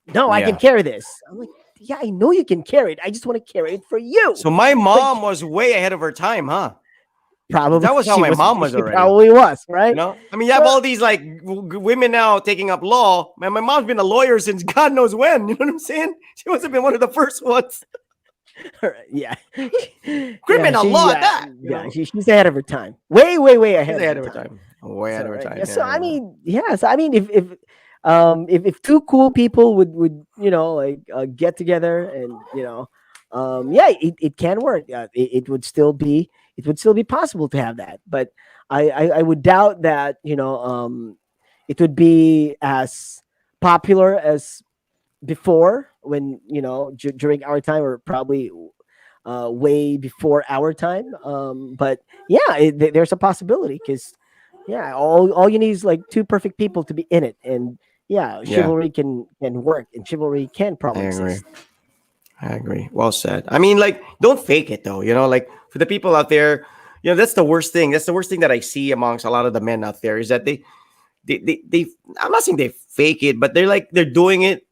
No, I can yeah. carry this. I'm like, yeah, I know you can carry it. I just want to carry it for you. So my But mom was way ahead of her time, huh? 'Cause probably that was how my mom was she already. probably was, right? I mean, you have So all these like women now taking up law. Man, my mom's been a lawyer since God knows when. You know what I'm saying? She must have been one of the first ones. yeah, yeah, Criminal law at that. she's ahead of her time. Way She's ahead of ahead her of her time. time. Way ahead So of her right, time. yeah. So Yeah, I yeah. mean, yeah. So I mean, if two cool people would like get together and yeah, it can work. It would still be possible to have that, but I would doubt that it would be as popular as before when during our time, or probably way before our time. But yeah, there's a possibility because yeah, all you need is like two perfect people to be in it, and yeah, Yeah, chivalry can work, and chivalry can I probably agree. exist. I agree. Well said. I mean, like, don't fake it though. Like for the people out there, that's the worst thing. That's the worst thing that I see amongst a lot of the men out there is that they I'm not saying they fake it, but they're doing it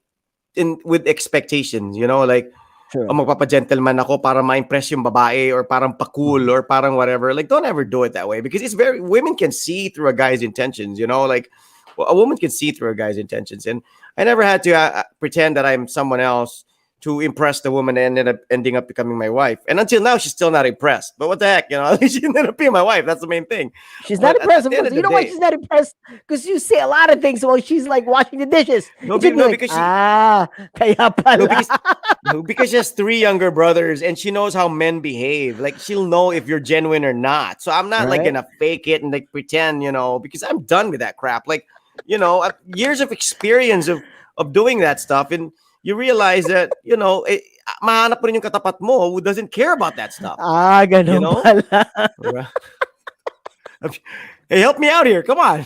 in with expectations. Like, oh, True. magpapa-gentleman ako para ma-impress yung babae or parang pa-cool or parang whatever. Like, don't ever do it that way because women can see through a guy's intentions, like, well, a woman can see through a guy's intentions. And I never had to pretend that I'm someone else to impress the woman and ending up becoming my wife. And until now, she's still not impressed. But what the heck, she ended up being my wife. That's the main thing. She's not But at impressed. Of the end course, of you the know why day, she's not impressed? Because you say a lot of things while she's like washing the dishes. no, And she'd be no, like, because kaya no, pala. because no, because she has three younger brothers and she knows how men behave. Like she'll know if you're genuine or not. So I'm not like Right? gonna fake it and like pretend, because I'm done with that crap. Like, years of experience of doing that stuff, and you realize that mahanap mo rin yung katapat mo who doesn't care about that stuff. You Ganun know? pala. Right. Hey, help me out here. Come on.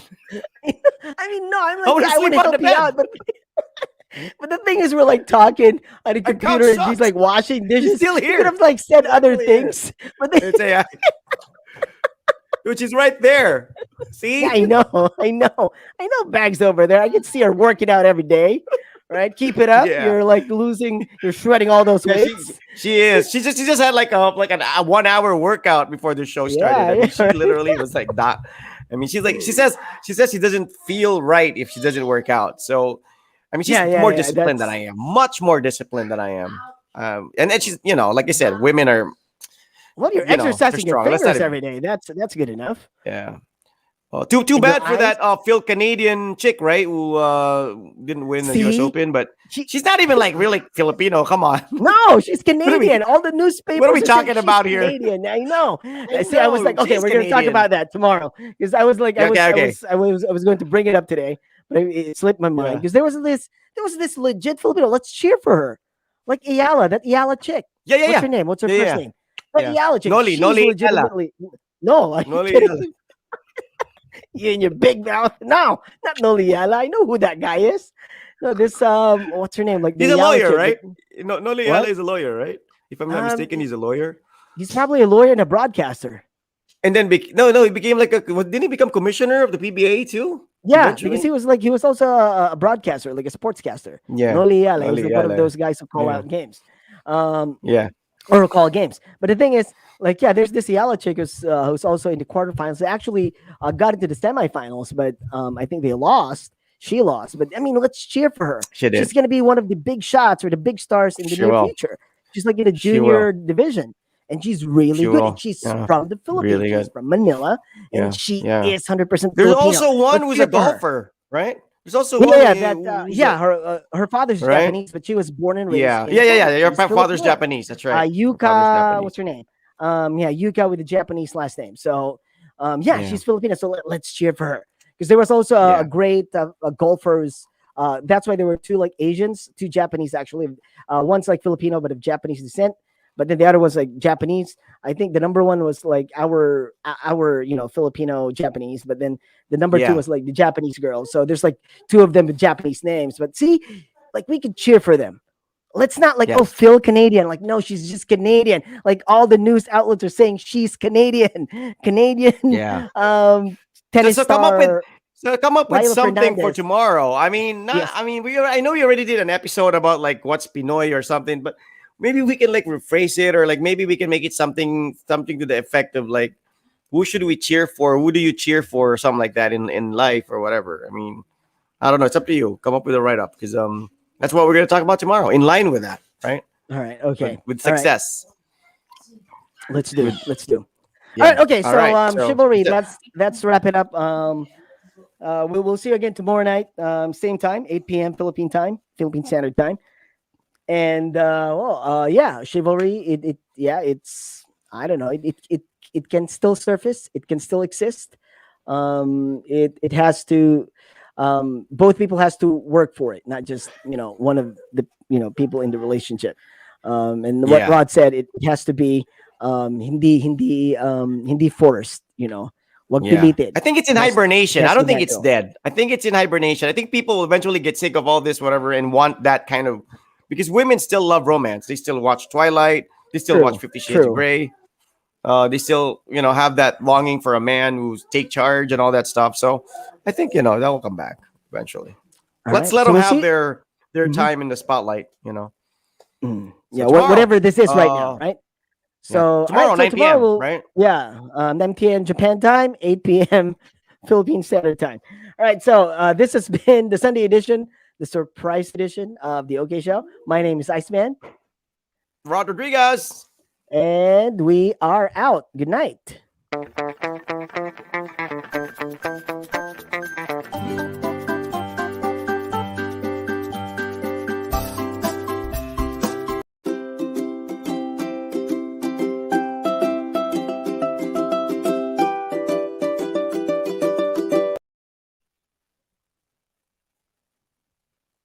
I mean, no, I'm I like, want yeah, to I want sleep to on the help you bed. out, but the thing is, we're like talking on the My couch computer, and she's sucks. like washing She's dishes. still You could here. have like said She's other still here. things, but then, It's a, which is right there. See? yeah, I know. Bag's over there. I can see her working out every day. Right, keep it up. Yeah. You're like you're shredding all those Yeah, weights. she is. She just had like a 1 hour workout before the show started. I mean, she right. literally was like that. I mean, she says she doesn't feel right if she doesn't work out. So, I mean, she's more Yeah. disciplined than I am, much more disciplined than I am. And she's, like I said, women are, Well, you're they're exercising your strong. Let's not fingers even, every day. That's good enough. yeah. Oh, too And your bad for eyes. that Phil Canadian chick, right? Who didn't win the U.S. See, Open, but she she's not even like really Filipino. Come on, no, she's what are we Canadian. All the what are we newspapers are saying talking she's about here? Canadian. I know. I See, I was know like, okay, she's we're gonna talk Canadian. about that tomorrow because I was like, Yeah, okay. I was going to bring it up today, but it slipped my mind Yeah, because there was this legit Filipino. Let's cheer for her, like Ayala, that Ayala chick. yeah, yeah, What's yeah, her name? What's her yeah, first yeah. name? That Yeah. Ayala chick. Noli, She's Noli Ayala. legitimately. No, are you Noli kidding? Ayala. You and your big mouth. No, not Noliela. I know who that guy is. No, this what's her name? Like the He's a Ayala lawyer, chick. right? Noli Ayala What? is a lawyer, right? If I'm not Um, mistaken, he's a lawyer. He's probably a lawyer and a broadcaster. And then no, he became like didn't he become commissioner of the PBA too? Yeah, because Eventually. he was also a broadcaster, like a sportscaster. Yeah. Noli Yala. He was Only, like one of yeah. those guys who call Yeah. out games. Um, Yeah. or call games. But the thing is, like, yeah, there's this Yala chick who's also in the quarterfinals. They actually got into the semifinals, but I think they lost. She lost. But I mean, let's cheer for her. She did. She's going to be one of the big shots or the big stars in the She near will. future. She's like in the She will. junior division. And she's really She good. And will. she's Yeah. from the Philippines. Really She's good. from Manila. And Yeah. she Yeah. is 100% There's Filipino. also one Let's who's cheer a for her. golfer, right? There's also Yeah, one yeah, that who's yeah, a, her father's right? Japanese, but she was born and raised Yeah. in Yeah. Yeah. Yeah. Canada. Your She's father's Filipino. Japanese. That's right. Your father's Yuka, Japanese. what's her name? Yeah, Yuka with the Japanese last name. So, yeah, Yeah. she's Filipino. So let's cheer for her because there was also a Yeah. great golfers. That's why there were two like Asians, two Japanese actually. One's like Filipino but of Japanese descent, but then the other was like Japanese. I think the number one was like our Filipino Japanese, but then the number two Yeah. was like the Japanese girl. So there's like two of them with Japanese names. But see, like we could cheer for them. Let's not like, oh, Yes. Phil Canadian. Like, no, she's just Canadian. Like all the news outlets are saying she's Canadian. Canadian Yeah. So, tennis so come up with star so come up with Lila something for Fernandez. tomorrow. I mean, not. Yes. I mean, I know we already did an episode about like what's Pinoy or something, but maybe we can like rephrase it, or like maybe we can make it something to the effect of like, who should we cheer for? Who do you cheer for, or something like that in life or whatever. I mean, I don't know. It's up to you. Come up with a write up because that's what we're gonna talk about tomorrow. In line with that, right? All right. Okay. With All right. success. Let's do. With Let's do. All right. yeah. Okay. All So right. So chivalry. Let's wrap it up. We'll see you again tomorrow night. Same time, 8 p.m. Philippine time, Philippine Standard Time. And yeah, chivalry. It's I don't know. It can still surface. It can still exist. It has to. Both people has to work for it, not just one of the people in the relationship. And what yeah. Rod said, it has to be hindi forced. Wag Yeah. pilitin. I think it's in It hibernation. I has to don't be think it's natural. dead. I think it's in hibernation. I think people will eventually get sick of all this, whatever, and want that kind of because women still love romance. They still watch Twilight. They still watch True. 50 Shades of True. Grey. They still, have that longing for a man who's take charge and all that stuff. So I think, that will come back eventually. All Let's right. let So them we'll have see. their Mhm. time in the spotlight. So Yeah, tomorrow, whatever this is right now, uh, right? yeah, So, all tomorrow, right. So 9 tomorrow p.m., we'll, right? yeah, 9 p.m. Japan time, 8 p.m. Philippine Standard Time. All right. So, this has been the Sunday edition, the surprise edition of the OK Show. My name is Iceman, Rod Rodriguez. and we are out. Good night.